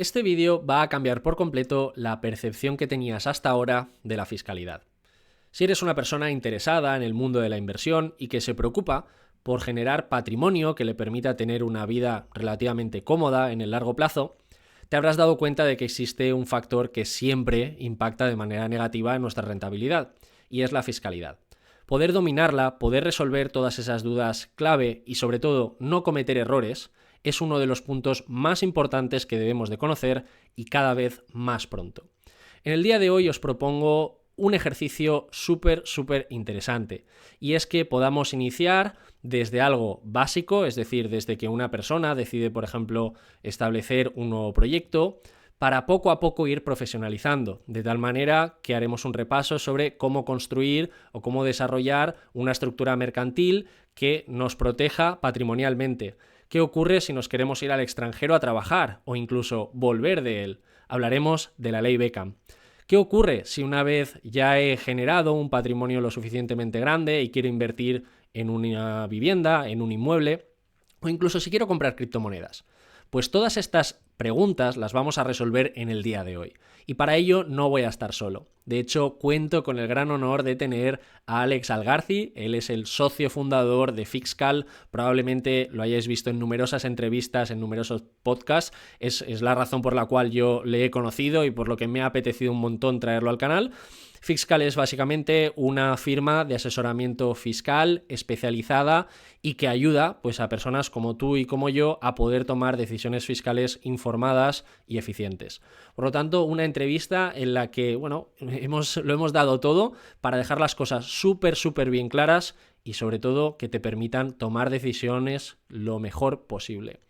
Este vídeo va a cambiar por completo la percepción que tenías hasta ahora de la fiscalidad. Si eres una persona interesada en el mundo de la inversión y que se preocupa por generar patrimonio que le permita tener una vida relativamente cómoda en el largo plazo, te habrás dado cuenta de que existe un factor que siempre impacta de manera negativa en nuestra rentabilidad, y es la fiscalidad. Poder dominarla, poder resolver todas esas dudas clave y sobre todo no cometer errores es uno de los puntos más importantes que debemos de conocer y cada vez más pronto. En el día de hoy os propongo un ejercicio súper interesante, y es que podamos iniciar desde algo básico, es decir, desde que una persona decide, por ejemplo, establecer un nuevo proyecto, para poco a poco ir profesionalizando, de tal manera que haremos un repaso sobre cómo construir o cómo desarrollar una estructura mercantil que nos proteja patrimonialmente. ¿Qué ocurre si nos queremos ir al extranjero a trabajar o incluso volver de él? Hablaremos de la ley Beckham. ¿Qué ocurre si una vez ya he generado un patrimonio lo suficientemente grande y quiero invertir en una vivienda, en un inmueble, o incluso si quiero comprar criptomonedas? Pues todas estas preguntas las vamos a resolver en el día de hoy. Y para ello no voy a estar solo. De hecho, cuento con el gran honor de tener a Alex Algarci. Él es el socio fundador de Fixcal. Probablemente lo hayáis visto en numerosas entrevistas, en numerosos podcasts. Es la razón por la cual yo le he conocido y por lo que me ha apetecido un montón traerlo al canal. Fixcal es básicamente una firma de asesoramiento fiscal especializada y que ayuda pues, a personas como tú y como yo a poder tomar decisiones fiscales informadas y eficientes. Por lo tanto, una entrevista en la que lo hemos dado todo para dejar las cosas súper bien claras y sobre todo que te permitan tomar decisiones lo mejor posible.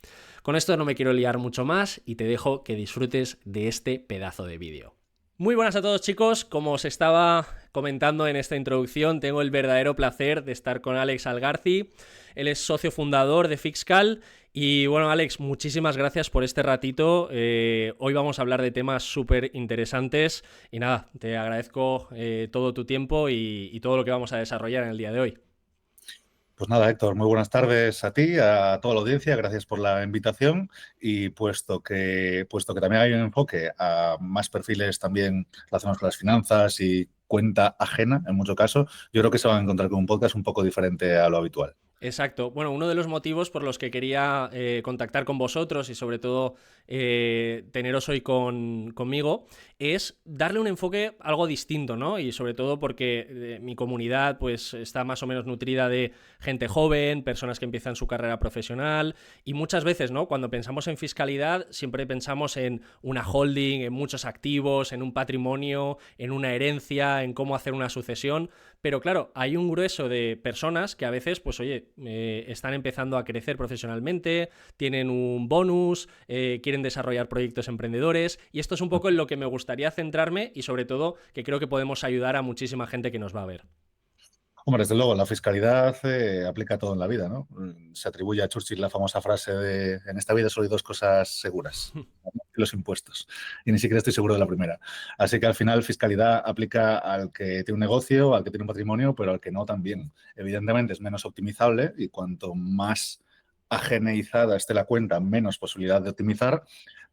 Con esto no me quiero liar mucho más y te dejo que disfrutes de este pedazo de vídeo. Muy buenas a todos, chicos. Como os estaba comentando en esta introducción, tengo el verdadero placer de estar con Alex Algarci. Él es socio fundador de Fixcal. Y bueno, Alex, muchísimas gracias por este ratito. Hoy vamos a hablar de temas súper interesantes y nada, te agradezco todo tu tiempo y todo lo que vamos a desarrollar en el día de hoy. Pues nada, Héctor, muy buenas tardes a ti, a toda la audiencia, gracias por la invitación y puesto que también hay un enfoque a más perfiles también relacionados con las finanzas y cuenta ajena, en muchos casos, yo creo que se van a encontrar con un podcast un poco diferente a lo habitual. Exacto. Bueno, uno de los motivos por los que quería contactar con vosotros y sobre todo teneros hoy conmigo es darle un enfoque algo distinto, ¿no? Y sobre todo porque mi comunidad pues está más o menos nutrida de gente joven, personas que empiezan su carrera profesional y muchas veces, ¿no? Cuando pensamos en fiscalidad siempre pensamos en una holding, en muchos activos, en un patrimonio, en una herencia, en cómo hacer una sucesión, pero claro, hay un grueso de personas que a veces, pues oye, están empezando a crecer profesionalmente, tienen un bonus, quieren desarrollar proyectos emprendedores y esto es un poco en lo que me gustaría centrarme y sobre todo que creo que podemos ayudar a muchísima gente que nos va a ver. Hombre, desde luego, la fiscalidad aplica a todo en la vida, ¿no? Se atribuye a Churchill la famosa frase de en esta vida solo hay dos cosas seguras, los impuestos. Y ni siquiera estoy seguro de la primera. Así que al final fiscalidad aplica al que tiene un negocio, al que tiene un patrimonio, pero al que no también. Evidentemente es menos optimizable y cuanto más ajeneizada esté la cuenta, menos posibilidad de optimizar.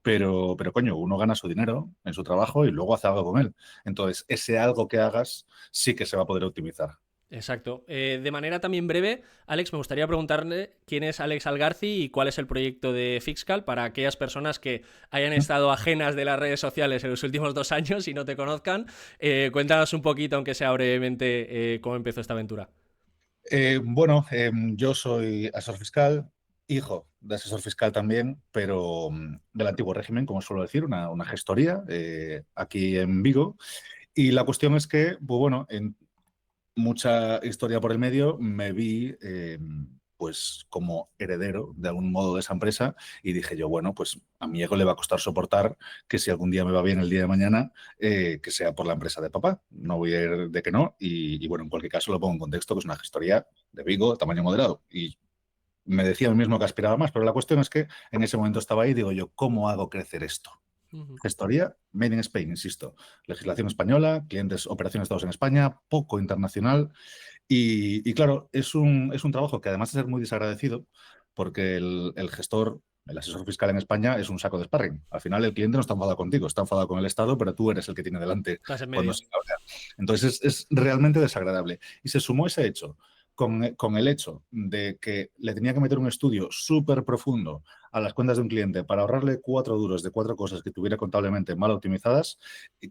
Pero coño, uno gana su dinero en su trabajo y luego hace algo con él. Entonces, ese algo que hagas sí que se va a poder optimizar. Exacto. De manera también breve, Alex, me gustaría preguntarle quién es Alex Algarci y cuál es el proyecto de Fixcal para aquellas personas que hayan estado ajenas de las redes sociales en los últimos 2 años y no te conozcan. Cuéntanos un poquito, aunque sea brevemente, cómo empezó esta aventura. Yo soy asesor fiscal, hijo de asesor fiscal también, pero del antiguo régimen, como suelo decir, una gestoría aquí en Vigo. Y la cuestión es que, pues bueno, en mucha historia por el medio, me vi pues como heredero de algún modo de esa empresa y dije yo, bueno, pues a mi ego le va a costar soportar que si algún día me va bien el día de mañana, que sea por la empresa de papá. No voy a ir de que no y bueno, en cualquier caso lo pongo en contexto que es una gestoría de Vigo, tamaño moderado y me decía a mí mismo que aspiraba más, pero la cuestión es que en ese momento estaba ahí y digo yo, ¿cómo hago crecer esto? Gestoría, made in Spain, insisto. Legislación española, clientes, operaciones todos en España, poco internacional. Y claro, es un trabajo que además de ser muy desagradecido, porque el gestor El asesor fiscal en España es un saco de sparring. Al final el cliente no está enfadado contigo, está enfadado con el Estado, pero tú eres el que tiene delante Estás en cuando medio. se cabrea. Entonces es realmente desagradable. Y se sumó ese hecho con el hecho de que le tenía que meter un estudio súper profundo a las cuentas de un cliente para ahorrarle 4 duros de 4 cosas que tuviera contablemente mal optimizadas,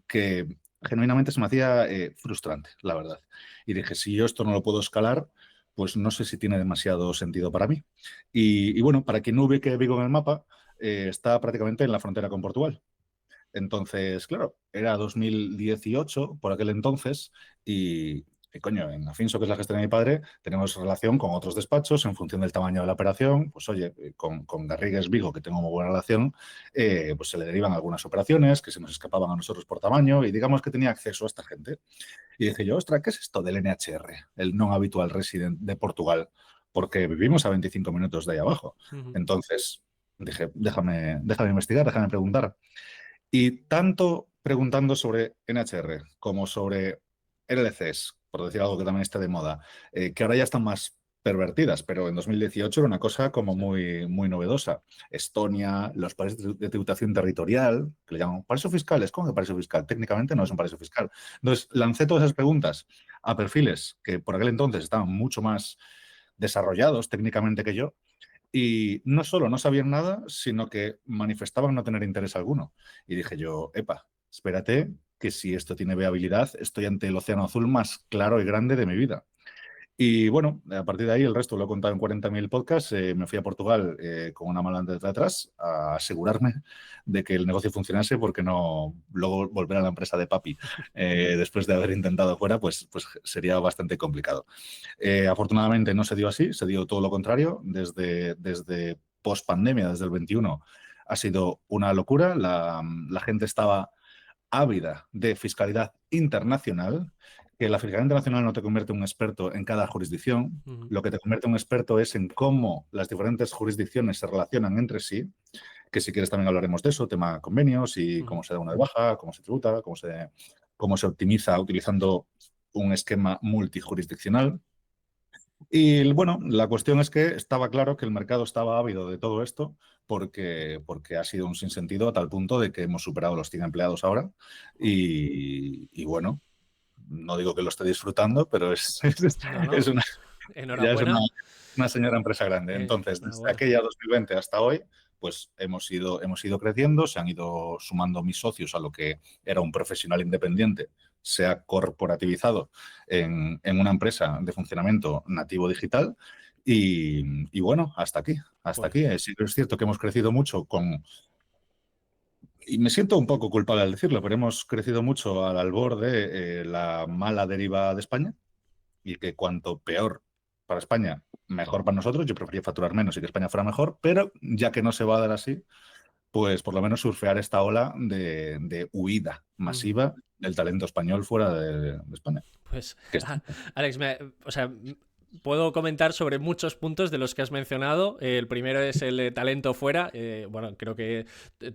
que genuinamente se me hacía frustrante, la verdad. Y dije, si yo esto no lo puedo escalar, pues no sé si tiene demasiado sentido para mí. Y bueno, para quien no ubique Vigo en el mapa, está prácticamente en la frontera con Portugal. Entonces, claro, era 2018 por aquel entonces y coño, en Afinso, que es la gestión de mi padre, tenemos relación con otros despachos en función del tamaño de la operación. Pues oye, con Garrigues Vigo, que tengo muy buena relación, pues se le derivan algunas operaciones que se nos escapaban a nosotros por tamaño y digamos que tenía acceso a esta gente. Y dije yo, ostras, ¿qué es esto del NHR, el Non-Habitual Resident de Portugal? Porque vivimos a 25 minutos de ahí abajo. Entonces dije, déjame investigar, déjame preguntar. Y tanto preguntando sobre NHR como sobre LLCs, por decir algo que también esté de moda, que ahora ya están más pervertidas, pero en 2018 era una cosa como muy, muy novedosa. Estonia, los países de tributación territorial, que le llaman paraísos fiscales. ¿Cómo que paraíso fiscal? Técnicamente no es un paraíso fiscal. Entonces, lancé todas esas preguntas a perfiles que por aquel entonces estaban mucho más desarrollados técnicamente que yo, y no solo no sabían nada, sino que manifestaban no tener interés alguno. Y dije yo, epa, espérate, que si esto tiene viabilidad, estoy ante el océano azul más claro y grande de mi vida. Y bueno, a partir de ahí el resto lo he contado en 40.000 podcasts. Me fui a Portugal con una mala de atrás a asegurarme de que el negocio funcionase, porque no luego volver a la empresa de papi después de haber intentado fuera, pues sería bastante complicado. Afortunadamente no se dio así, se dio todo lo contrario. Desde post pandemia, desde el 21, ha sido una locura. La gente estaba ávida de fiscalidad internacional, que la fiscalidad internacional no te convierte en un experto en cada jurisdicción, lo que te convierte en un experto es en cómo las diferentes jurisdicciones se relacionan entre sí, que si quieres también hablaremos de eso, tema convenios y cómo se da una de baja, cómo se tributa, cómo se optimiza utilizando un esquema multijurisdiccional. Y bueno, la cuestión es que estaba claro que el mercado estaba ávido de todo esto porque ha sido un sinsentido a tal punto de que hemos superado los 100 empleados ahora y bueno, no digo que lo esté disfrutando, pero No, es no. una, ya es Enhorabuena. una señora empresa grande. Entonces, desde Enhorabuena. aquella 2020 hasta hoy, pues hemos ido creciendo, se han ido sumando mis socios a lo que era un profesional independiente, se ha corporativizado en una empresa de funcionamiento nativo digital y bueno, hasta aquí, hasta Pues, aquí. Sí que es cierto que hemos crecido mucho y me siento un poco culpable al decirlo, pero hemos crecido mucho al albor de la mala deriva de España y que cuanto peor para España, mejor para nosotros. Yo preferiría facturar menos y que España fuera mejor, pero ya que no se va a dar así, pues por lo menos surfear esta ola de huida masiva del talento español fuera de España. pues Que es- Alex, o sea, puedo comentar sobre muchos puntos de los que has mencionado. El primero es el de talento fuera. Bueno, creo que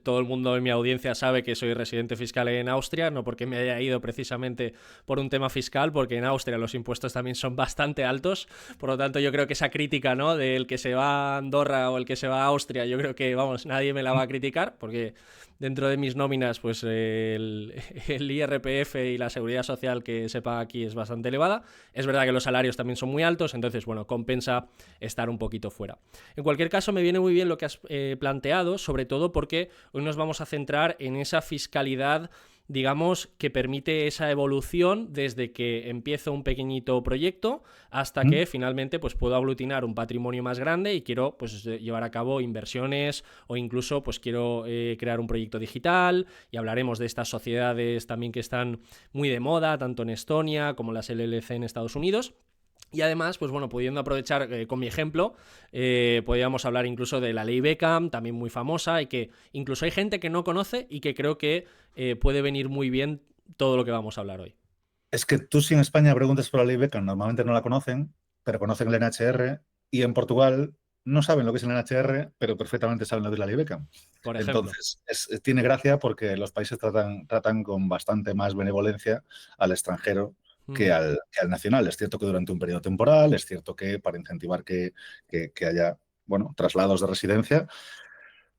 todo el mundo en mi audiencia sabe que soy residente fiscal en Austria, no porque me haya ido precisamente por un tema fiscal, porque en Austria los impuestos también son bastante altos. Por lo tanto, yo creo que esa crítica, ¿no?, del que se va a Andorra o el que se va a Austria, yo creo que, vamos, nadie me la va a criticar, porque dentro de mis nóminas, pues el IRPF y la seguridad social que se paga aquí es bastante elevada. Es verdad que los salarios también son muy altos, entonces, bueno, compensa estar un poquito fuera. En cualquier caso, me viene muy bien lo que has planteado, sobre todo porque hoy nos vamos a centrar en esa fiscalidad, digamos, que permite esa evolución desde que empiezo un pequeñito proyecto hasta que finalmente pues puedo aglutinar un patrimonio más grande y quiero pues llevar a cabo inversiones o incluso pues quiero crear un proyecto digital, y hablaremos de estas sociedades también que están muy de moda, tanto en Estonia como las LLC en Estados Unidos. Y además, pues bueno, pudiendo aprovechar con mi ejemplo, podríamos hablar incluso de la ley Beckham, también muy famosa, y que incluso hay gente que no conoce y que creo que puede venir muy bien todo lo que vamos a hablar hoy. Es que tú si en España preguntas por la ley Beckham, normalmente no la conocen, pero conocen el NHR, y en Portugal no saben lo que es el NHR, pero perfectamente saben lo que es la ley Beckham. Por ejemplo. Entonces, tiene gracia porque los países tratan con bastante más benevolencia al extranjero que al nacional. Es cierto que durante un periodo temporal, es cierto que para incentivar que haya, bueno, traslados de residencia,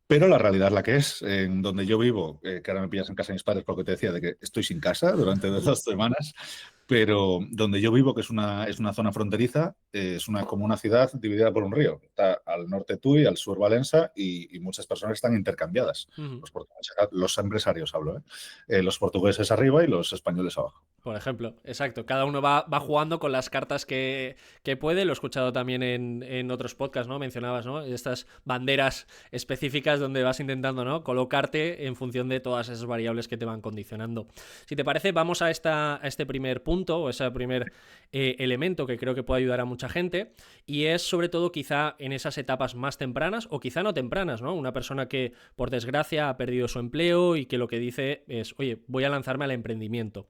Pero la realidad es la que es. En donde yo vivo, que ahora me pillas en casa de mis padres porque te decía de que estoy sin casa durante 2 semanas, pero donde yo vivo, que es una zona fronteriza, es como una ciudad dividida por un río. Está al norte Tui, al sur Valencia, y muchas personas están intercambiadas. Ujú. Los empresarios hablo, ¿eh? Los portugueses arriba y los españoles abajo. Por ejemplo, exacto. Cada uno va jugando con las cartas que puede. Lo he escuchado también en otros podcasts, ¿no? Mencionabas, ¿no? Estas banderas específicas donde vas intentando, ¿no? Colocarte en función de todas esas variables que te van condicionando. Si te parece, vamos a este primer punto, o ese primer elemento que creo que puede ayudar a mucha gente. Y es sobre todo quizá en esas etapas más tempranas o quizá no tempranas, ¿no? Una persona que, por desgracia, ha perdido su empleo y que lo que dice es, oye, voy a lanzarme al emprendimiento.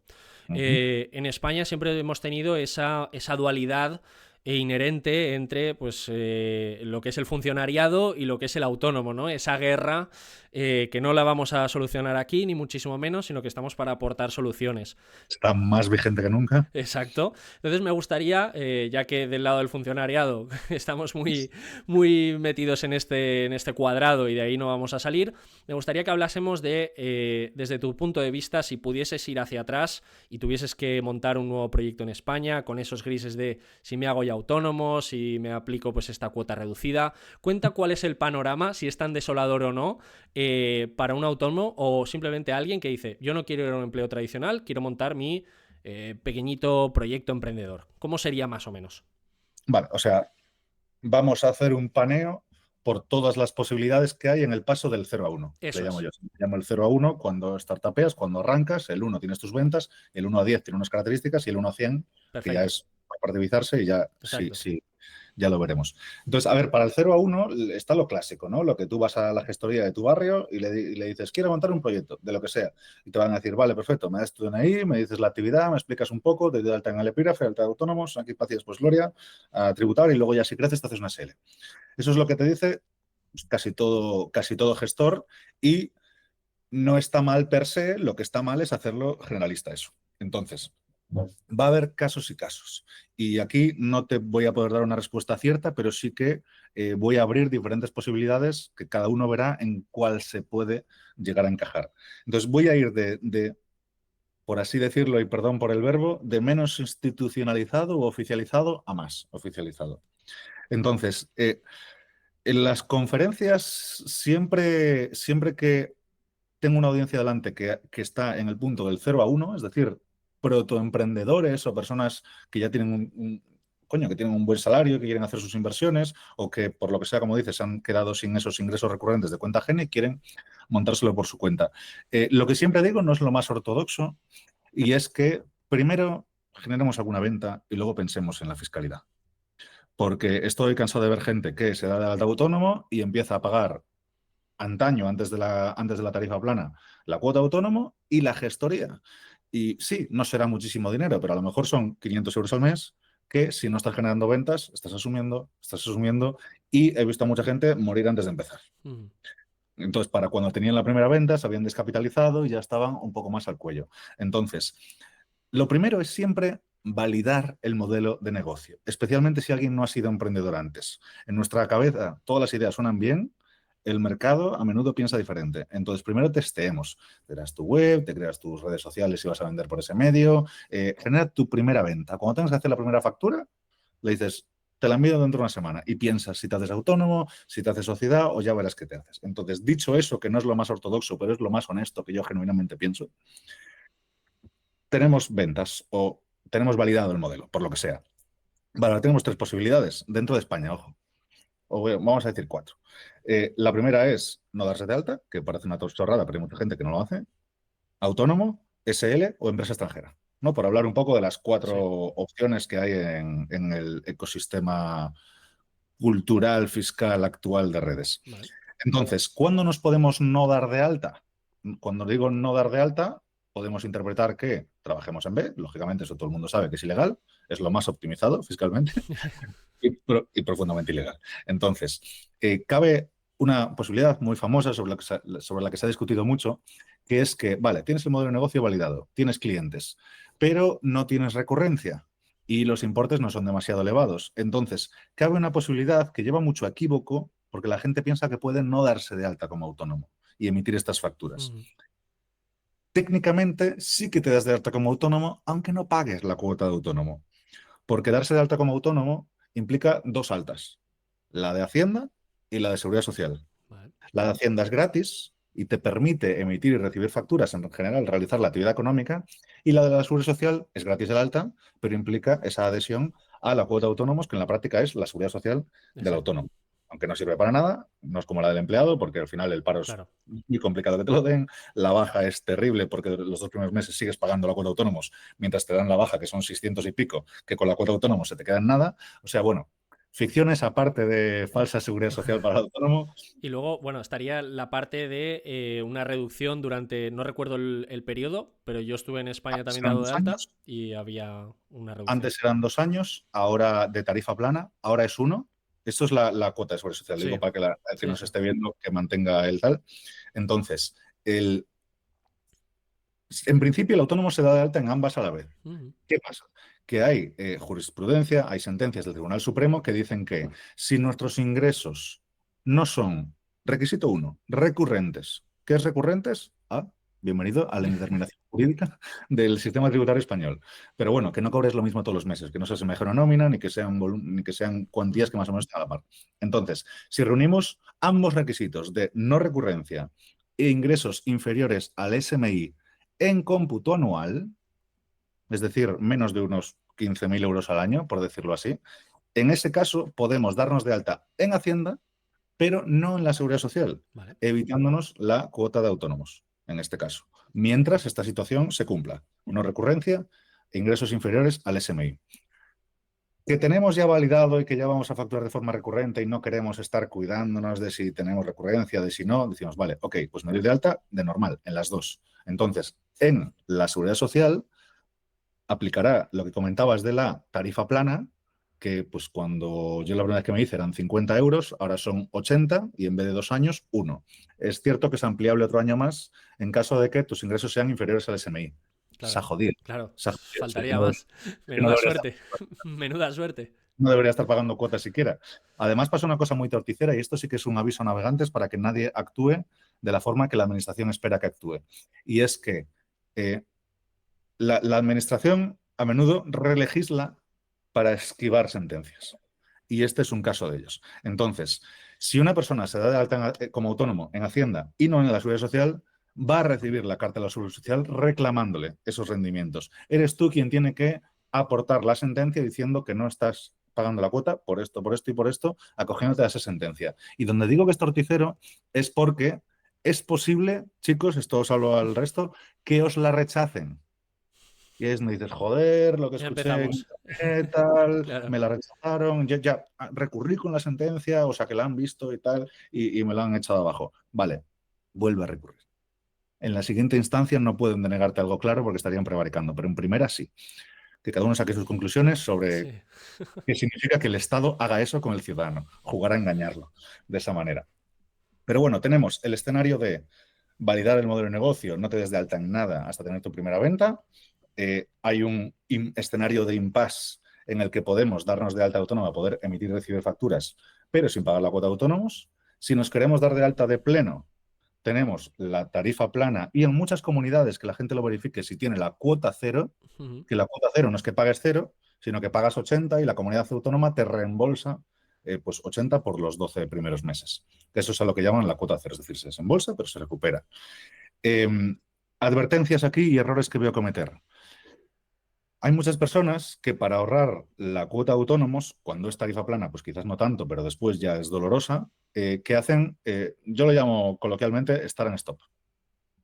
Ujú. En España siempre hemos tenido esa dualidad inherente entre pues, lo que es el funcionariado y lo que es el autónomo, ¿no? Esa guerra que no la vamos a solucionar aquí, ni muchísimo menos, sino que estamos para aportar soluciones. Está más vigente que nunca. Exacto. Entonces me gustaría, ya que del lado del funcionariado estamos muy metidos en este cuadrado y de ahí no vamos a salir, me gustaría que hablásemos de, desde tu punto de vista, si pudieses ir hacia atrás y tuvieses que montar un nuevo proyecto en España, con esos grises de si me hago ya autónomo, si me aplico pues esta cuota reducida. Cuenta cuál es el panorama, si es tan desolador o no, para un autónomo o simplemente alguien que dice, yo no quiero ir a un empleo tradicional, quiero montar mi pequeñito proyecto emprendedor. ¿Cómo sería más o menos? Vale, o sea, vamos a hacer un paneo por todas las posibilidades que hay en el paso del 0 a 1, que le Eso llamo es. yo. Le llamo el 0 a 1 cuando startupeas, cuando arrancas, el 1 tienes tus ventas, el 1 a 10 tiene unas características y el 1 a 100, que ya Perfecto. es partivizarse y ya sí, Exacto. sí, ya lo veremos. Entonces, a ver, para el 0 a 1 está lo clásico, ¿no? Lo que tú vas a la gestoría de tu barrio y le dices, quiero montar un proyecto, de lo que sea. Y te van a decir, vale, perfecto, me das tu DNI, me dices la actividad, me explicas un poco, te doy de alta en el epígrafe, alta de autónomos, aquí pacientes pues Gloria, a tributar y luego ya si creces te haces una SL. Eso es lo que te dice pues, casi todo gestor y no está mal per se, lo que está mal es hacerlo generalista eso. Entonces, va a haber casos y casos. Y aquí no te voy a poder dar una respuesta cierta, pero sí que voy a abrir diferentes posibilidades que cada uno verá en cuál se puede llegar a encajar. Entonces voy a ir por así decirlo, y perdón por el verbo, de menos institucionalizado o oficializado a más oficializado. Entonces, en las conferencias, siempre que tengo una audiencia delante que está en el punto del 0 a 1, es decir, protoemprendedores o personas que ya tienen coño, que tienen un buen salario, que quieren hacer sus inversiones o que, por lo que sea, como dices, han quedado sin esos ingresos recurrentes de cuenta ajena y quieren montárselo por su cuenta. Lo que siempre digo no es lo más ortodoxo y es que primero generemos alguna venta y luego pensemos en la fiscalidad. Porque estoy cansado de ver gente que se da de alta autónomo y empieza a pagar antaño, antes de la tarifa plana, la cuota autónomo y la gestoría. Y sí, no será muchísimo dinero, pero a lo mejor son 500 euros al mes que si no estás generando ventas, estás asumiendo y he visto a mucha gente morir antes de empezar. Mm. Entonces, para cuando tenían la primera venta, se habían descapitalizado y ya estaban un poco más al cuello. Entonces, lo primero es siempre validar el modelo de negocio, especialmente si alguien no ha sido emprendedor antes. En nuestra cabeza todas las ideas suenan bien, el mercado a menudo piensa diferente. Entonces, primero testeemos. Creas tu web, te creas tus redes sociales si vas a vender por ese medio, genera tu primera venta. Cuando tengas que hacer la primera factura, le dices, te la envío dentro de una semana y piensas si te haces autónomo, si te haces sociedad o ya verás qué te haces. Entonces, dicho eso, que no es lo más ortodoxo, pero es lo más honesto que yo genuinamente pienso, tenemos ventas o tenemos validado el modelo, por lo que sea. Vale, ahora tenemos tres posibilidades dentro de España, ojo. O vamos a decir cuatro. La primera es no darse de alta, que parece una chorrada, pero hay mucha gente que no lo hace. Autónomo, SL o empresa extranjera. ¿No? Por hablar un poco de las cuatro Sí. opciones que hay en el ecosistema cultural, fiscal actual de redes. Vale. Entonces, ¿cuándo nos podemos no dar de alta? Cuando digo no dar de alta, podemos interpretar que trabajemos en B, lógicamente eso todo el mundo sabe que es ilegal, es lo más optimizado fiscalmente y profundamente ilegal. Entonces, cabe una posibilidad muy famosa sobre la que se ha discutido mucho, que es que, vale, tienes el modelo de negocio validado, tienes clientes, pero no tienes recurrencia y los importes no son demasiado elevados. Entonces, cabe una posibilidad que lleva mucho a equívoco porque la gente piensa que puede no darse de alta como autónomo y emitir estas facturas. Técnicamente sí que te das de alta como autónomo, aunque no pagues la cuota de autónomo, porque darse de alta como autónomo implica dos altas, la de Hacienda y la de Seguridad Social. Vale. La de Hacienda es gratis y te permite emitir y recibir facturas, en general, realizar la actividad económica, y la de la Seguridad Social es gratis el alta, pero implica esa adhesión a la cuota de autónomos, que en la práctica es la Seguridad Social del Exacto. autónomo. Aunque no sirve para nada, no es como la del empleado, porque al final el paro es Claro. muy complicado que te lo den, la baja es terrible porque los 2 primeros meses sigues pagando la cuota de autónomos, mientras te dan la baja, que son 600 y pico, que con la cuota de autónomos se te queda en nada. O sea, bueno, ficciones aparte de falsa seguridad social para el autónomo. Y luego, bueno, estaría la parte de una reducción durante, no recuerdo el periodo, pero yo estuve en España Antes también eran dado dos de alta años, y había una reducción. antes eran 2 años, ahora de tarifa plana, ahora es 1. Esto es la cuota de seguridad social, digo Sí, para que el que sí, nos sí. esté viendo que mantenga el tal. Entonces, en principio el autónomo se da de alta en ambas a la vez. ¿Qué pasa? Que hay jurisprudencia, hay sentencias del Tribunal Supremo que dicen que si nuestros ingresos no son, requisito 1, recurrentes. ¿Qué es recurrentes? Bienvenido a la indeterminación jurídica del sistema tributario español. Pero bueno, que no cobres lo mismo todos los meses, que no se asemeje a una nómina, ni que sean cuantías que más o menos te hagan la par. Entonces, si reunimos ambos requisitos de no recurrencia e ingresos inferiores al SMI en cómputo anual, es decir, menos de unos 15.000 euros al año, por decirlo así, en ese caso podemos darnos de alta en Hacienda, pero no en la Seguridad Social, Vale. evitándonos la cuota de autónomos, en este caso, mientras esta situación se cumpla. No recurrencia, ingresos inferiores al SMI. Que tenemos ya validado y que ya vamos a facturar de forma recurrente y no queremos estar cuidándonos de si tenemos recurrencia, de si no, decimos, vale, ok, pues me doy de alta de normal, en las dos. Entonces, en la Seguridad Social aplicará lo que comentabas de la tarifa plana, que pues cuando yo la primera vez que me hice eran 50 euros, ahora son 80 y en vez de 2 años, 1. Es cierto que es ampliable otro año más en caso de que tus ingresos sean inferiores al SMI. Se ha Claro, jodido. claro. Se ha jodido. Es Faltaría más. que no Menuda debería estar, suerte. Menuda suerte. no debería estar pagando cuotas siquiera. Además pasa una cosa muy torticera y esto sí que es un aviso a navegantes para que nadie actúe de la forma que la administración espera que actúe. Y es que la administración a menudo relegisla para esquivar sentencias. Y este es un caso de ellos. Entonces, si una persona se da de alta como autónomo en Hacienda y no en la Seguridad Social, va a recibir la carta de la Seguridad Social reclamándole esos rendimientos. Eres tú quien tiene que aportar la sentencia diciendo que no estás pagando la cuota por esto y por esto, acogiéndote a esa sentencia. Y donde digo que es torticero es porque es posible, chicos, esto os hablo al resto, que os la rechacen. Y es, me dices, joder, lo que Ya escuché en empezamos. internet, tal, Claro. me la rechazaron, ya recurrí con la sentencia, o sea, que la han visto y tal, y me la han echado abajo. Vale, vuelve a recurrir. En la siguiente instancia no pueden denegarte algo claro porque estarían prevaricando, pero en primera sí. Que cada uno saque sus conclusiones sobre Sí. qué significa que el Estado haga eso con el ciudadano, jugar a engañarlo de esa manera. Pero bueno, tenemos el escenario de validar el modelo de negocio, no te des de alta en nada hasta tener tu primera venta. Hay un escenario de impasse en el que podemos darnos de alta autónoma, poder emitir y recibir facturas, pero sin pagar la cuota de autónomos. Si nos queremos dar de alta de pleno, tenemos la tarifa plana y en muchas comunidades que la gente lo verifique si tiene la cuota cero, que la cuota cero no es que pagues cero, sino que pagas 80 y la comunidad autónoma te reembolsa pues 80 por los 12 primeros meses. Eso es a lo que llaman la cuota cero, es decir, se desembolsa, pero se recupera. Advertencias aquí y errores que voy a cometer. Hay muchas personas que para ahorrar la cuota de autónomos, cuando es tarifa plana, pues quizás no tanto, pero después ya es dolorosa, que hacen, yo lo llamo coloquialmente estar en stop,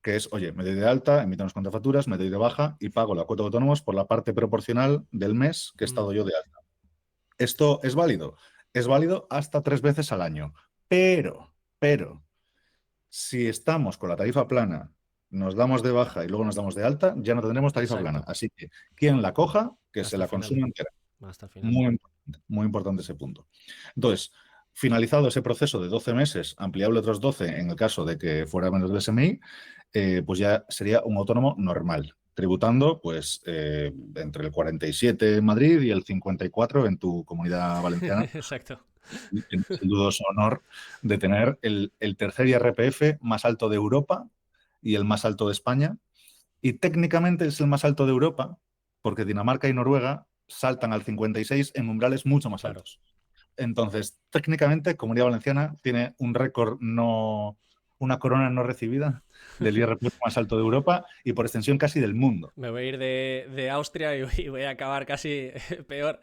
que es, oye, me doy de alta, emito unas cuantas facturas, me doy de baja y pago la cuota de autónomos por la parte proporcional del mes que he estado yo de alta. ¿Esto es válido? Es válido hasta 3 veces al año, pero, si estamos con la tarifa plana, nos damos de baja y luego nos damos de alta, ya no tendremos tarifa plana. Exacto. Así que quien la coja, que se Hasta el la final. consuma entera. Hasta el final. Muy importante ese punto. Entonces, finalizado ese proceso de 12 meses, ampliable otros 12 en el caso de que fuera menos del SMI, pues ya sería un autónomo normal, tributando pues entre el 47 en Madrid y el 54 en tu comunidad valenciana. Exacto. tienes el dudoso honor de tener el tercer IRPF más alto de Europa y el más alto de España. Y técnicamente es el más alto de Europa, porque Dinamarca y Noruega saltan al 56 en umbrales mucho más Claro. altos. Entonces, técnicamente, Comunidad Valenciana tiene un récord una corona no recibida del IRPF más alto de Europa y por extensión casi del mundo. Me voy a ir de Austria y voy a acabar casi peor.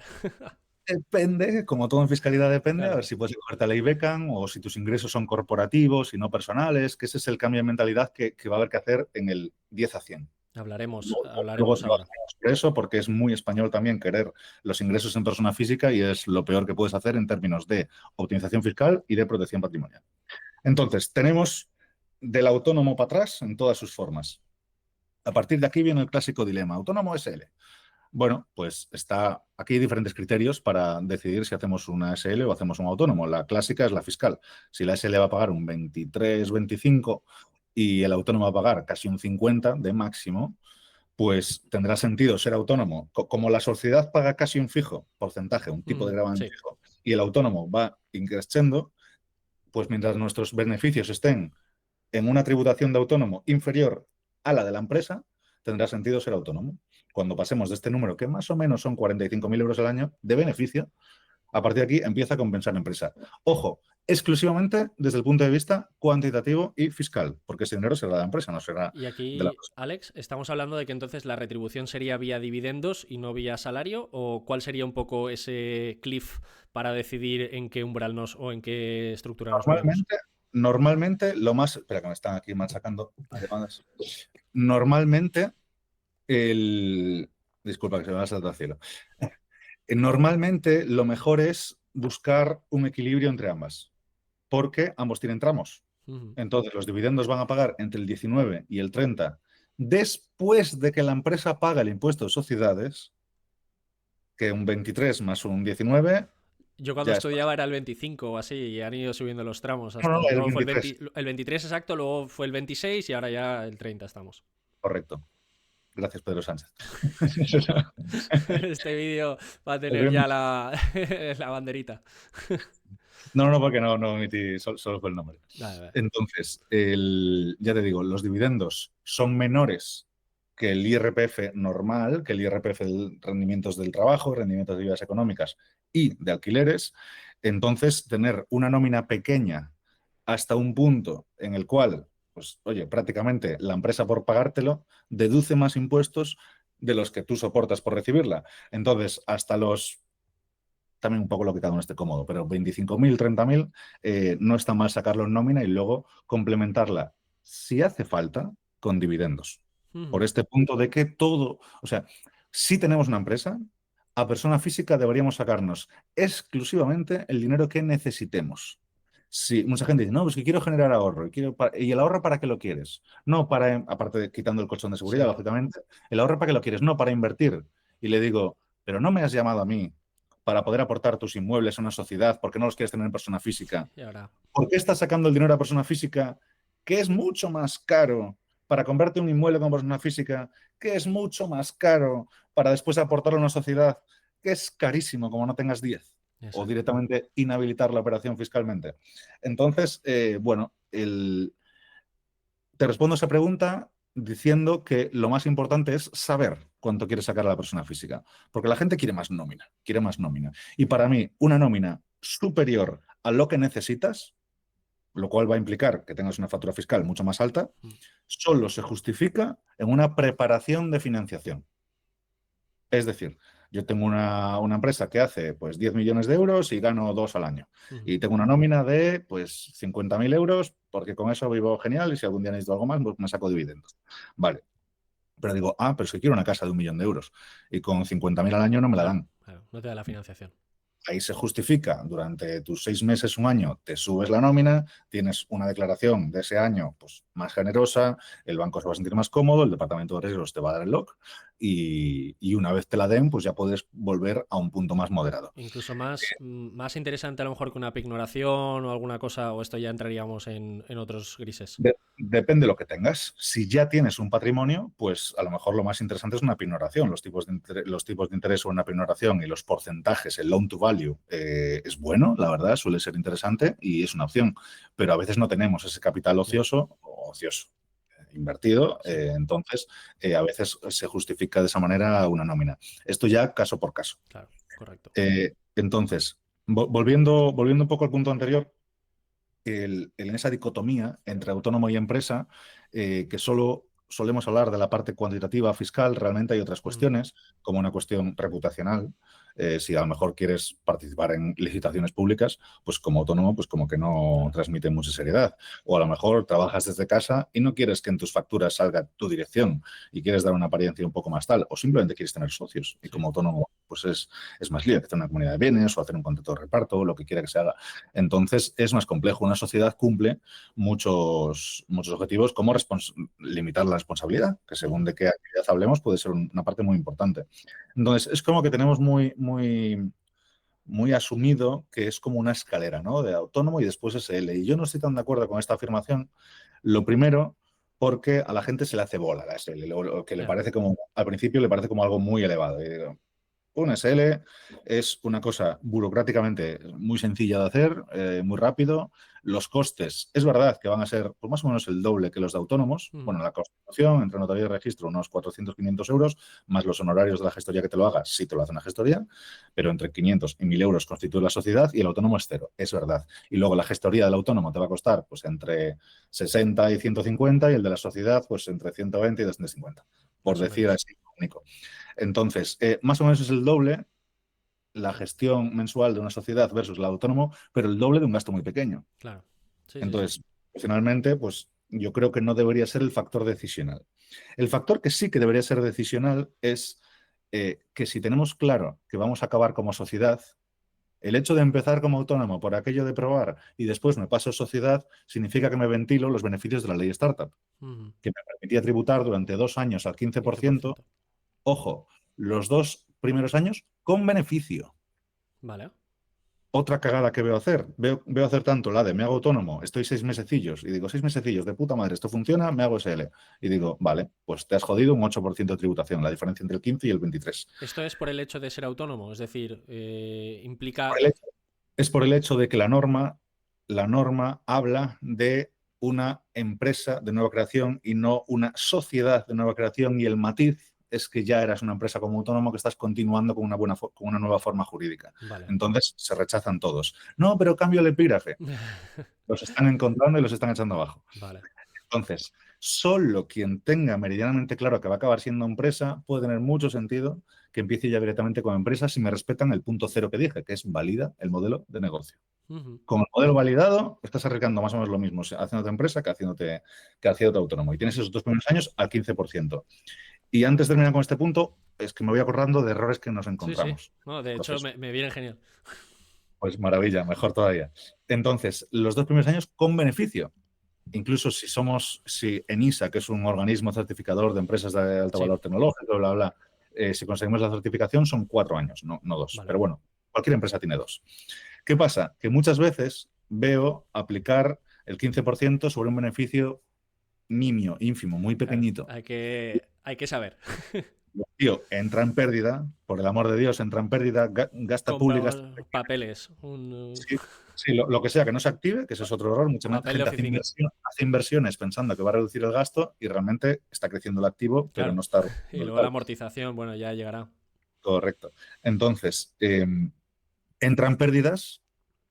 Depende, como todo en fiscalidad depende, a Claro. ver si puedes cogerte la IBECAN o si tus ingresos son corporativos y no personales, que ese es el cambio de mentalidad que va a haber que hacer en el 10 a 100. Hablaremos Luego ahora. trabajaremos por eso, porque es muy español también querer los ingresos en persona física y es lo peor que puedes hacer en términos de optimización fiscal y de protección patrimonial. Entonces, tenemos del autónomo para atrás en todas sus formas. A partir de aquí viene el clásico dilema, autónomo SL. Bueno, pues aquí hay diferentes criterios para decidir si hacemos una SL o hacemos un autónomo. La clásica es la fiscal. Si la SL va a pagar un 23, 25 y el autónomo va a pagar casi un 50 de máximo, pues tendrá sentido ser autónomo. Como la sociedad paga casi un fijo porcentaje, un tipo de gravamen Sí. fijo, y el autónomo va increciendo, pues mientras nuestros beneficios estén en una tributación de autónomo inferior a la de la empresa, tendrá sentido ser autónomo. Cuando pasemos de este número, que más o menos son 45.000 euros al año de beneficio, a partir de aquí empieza a compensar la empresa. Ojo, exclusivamente desde el punto de vista cuantitativo y fiscal, porque ese dinero será de la empresa, no será Y de la aquí, persona. Alex, ¿estamos hablando de que entonces la retribución sería vía dividendos y no vía salario? ¿O cuál sería un poco ese cliff para decidir en qué umbral o en qué estructura nos movemos? Normalmente lo más... Espera, que me están aquí machacando a llamadas. Normalmente Disculpa que se me va a saltar al cielo. Normalmente lo mejor es buscar un equilibrio entre ambas, porque ambos tienen tramos. Entonces los dividendos van a pagar entre el 19 y el 30 después de que la empresa paga el impuesto de sociedades, que un 23 más un 19 Yo cuando ya es estudiaba era el 25 o así y han ido subiendo los tramos no, hasta... el Luego fue 23. el 23 exacto, luego fue el 26 y ahora ya el 30 estamos. Correcto. Gracias, Pedro Sánchez. Este vídeo va a tener ya la banderita. No, porque no omití, solo fue el nombre. Vale. Entonces, ya te digo, los dividendos son menores que el IRPF normal, que el IRPF de rendimientos del trabajo, rendimientos de vidas económicas y de alquileres. Entonces, tener una nómina pequeña hasta un punto en el cual, pues, oye, prácticamente la empresa por pagártelo deduce más impuestos de los que tú soportas por recibirla. Entonces, hasta los también un poco lo que cada uno esté cómodo, pero 25.000, 30.000, no está mal sacarlo en nómina y luego complementarla, si hace falta, con dividendos. Por este punto de que todo, o sea, si tenemos una empresa, a persona física deberíamos sacarnos exclusivamente el dinero que necesitemos. Si mucha gente dice, no, pues que quiero generar ahorro. ¿Y el ahorro para qué lo quieres? No para, aparte de quitando el colchón de seguridad, Sí. lógicamente, el ahorro para qué lo quieres, no para invertir. Y le digo, pero no me has llamado a mí para poder aportar tus inmuebles a una sociedad porque no los quieres tener en persona física. Y ahora... ¿Por qué estás sacando el dinero a persona física, que es mucho más caro para comprarte un inmueble con persona física, que es mucho más caro para después aportarlo a una sociedad, que es carísimo como no tengas 10? O Exacto. directamente inhabilitar la operación fiscalmente. Entonces, bueno, te respondo a esa pregunta diciendo que lo más importante es saber cuánto quieres sacar a la persona física, porque la gente quiere más nómina, quiere más nómina. Y para mí, una nómina superior a lo que necesitas, lo cual va a implicar que tengas una factura fiscal mucho más alta, solo se justifica en una preparación de financiación. Es decir, yo tengo una empresa que hace pues 10 millones de euros y gano 2 al año. Y tengo una nómina de pues 50.000 euros porque con eso vivo genial y si algún día necesito algo más, pues me saco dividendos. Vale. Pero digo, pero es que quiero una casa de 1.000.000 de euros y con 50.000 al año no me la dan. Claro, no te da la financiación. Ahí se justifica, durante tus 6 meses, un año, te subes la nómina, tienes una declaración de ese año pues, más generosa, el banco se va a sentir más cómodo, el departamento de riesgos te va a dar el lock y una vez te la den, pues ya puedes volver a un punto más moderado. Incluso más interesante a lo mejor que una pignoración o alguna cosa, o esto ya entraríamos en otros grises. Depende de lo que tengas. Si ya tienes un patrimonio, pues a lo mejor lo más interesante es una pignoración. Los tipos de interés sobre una pignoración y los porcentajes, el loan to value, es bueno, la verdad, suele ser interesante y es una opción. Pero a veces no tenemos ese capital ocioso o ocioso invertido, Sí. Entonces a veces se justifica de esa manera una nómina. Esto ya caso por caso. Claro, correcto. Entonces, volviendo un poco al punto anterior, en esa dicotomía entre autónomo y empresa, que solo solemos hablar de la parte cuantitativa fiscal, realmente hay otras cuestiones, como una cuestión reputacional. Si a lo mejor quieres participar en licitaciones públicas, pues como autónomo, pues como que no transmite mucha seriedad. O a lo mejor trabajas desde casa y no quieres que en tus facturas salga tu dirección y quieres dar una apariencia un poco más tal, o simplemente quieres tener socios. Y como autónomo, pues es más lío que hacer una comunidad de bienes o hacer un contrato de reparto, o lo que quiera que se haga. Entonces es más complejo. Una sociedad cumple muchos objetivos, como limitar la responsabilidad, que según de qué actividad hablemos puede ser una parte muy importante. Entonces es como que tenemos muy asumido que es como una escalera, ¿no? De autónomo y después SL. Y yo no estoy tan de acuerdo con esta afirmación. Lo primero, porque a la gente se le hace bola la SL, lo que le parece como, al principio le parece como algo muy elevado. Un SL es una cosa burocráticamente muy sencilla de hacer, muy rápido. Los costes, es verdad que van a ser pues, más o menos el doble que los de autónomos. Bueno, la constitución entre notaría y registro, unos 400-500 euros, más los honorarios de la gestoría que te lo haga, si te lo hace una gestoría, pero entre 500 y 1.000 euros constituye la sociedad y el autónomo es cero, es verdad. Y luego la gestoría del autónomo te va a costar pues entre 60 y 150 y el de la sociedad pues entre 120 y 250, por decir así, único. Entonces, más o menos es el doble la gestión mensual de una sociedad versus la de autónomo, pero el doble de un gasto muy pequeño. Claro. Sí, Entonces, sí. finalmente, pues yo creo que no debería ser el factor decisional. El factor que sí que debería ser decisional es que si tenemos claro que vamos a acabar como sociedad, el hecho de empezar como autónomo por aquello de probar y después me paso a sociedad significa que me ventilo los beneficios de la ley Startup, que me permitía tributar durante 2 años al 15%. Ojo, los 2 primeros años con beneficio. Vale. Otra cagada que veo hacer. Veo hacer tanto la de me hago autónomo, estoy 6 mesecillos y digo 6 mesecillos de puta madre, esto funciona, me hago SL. Y digo, vale, pues te has jodido un 8% de tributación, la diferencia entre el 15 y el 23. Esto es por el hecho de ser autónomo, es decir, implica... Es por el hecho de que la norma habla de una empresa de nueva creación y no una sociedad de nueva creación, y el matiz es que ya eras una empresa como autónomo que estás continuando con una nueva forma jurídica. Vale. Entonces se rechazan todos. No, pero cambio el epígrafe. Los están encontrando y los están echando abajo. Vale. Entonces, solo quien tenga meridianamente claro que va a acabar siendo empresa puede tener mucho sentido que empiece ya directamente como empresa si me respetan el punto cero que dije, que es valida el modelo de negocio. Con el modelo validado, estás arriesgando más o menos lo mismo haciéndote empresa que haciéndote autónomo. Y tienes esos 2 primeros años al 15%. Y antes de terminar con este punto, es que me voy acordando de errores que nos encontramos. Sí. No, de hecho, me viene genial. Pues maravilla, mejor todavía. Entonces, los 2 primeros años con beneficio. Incluso si ENISA, que es un organismo certificador de empresas de alto valor tecnológico, bla, bla, si conseguimos la certificación son 4 años, no 2. Vale. Pero bueno, cualquier empresa tiene 2. ¿Qué pasa? Que muchas veces veo aplicar el 15% sobre un beneficio nimio, ínfimo, muy pequeñito. Claro, hay que saber. Tío, entra en pérdida, por el amor de Dios, entra en pérdida, gasta pública. Papeles. Sí, lo que sea, que no se active, que ese es otro error. Mucha gente hace inversiones pensando que va a reducir el gasto y realmente está creciendo el activo, pero no está. Y luego la amortización, bueno, ya llegará. Correcto. Entonces, entra en pérdidas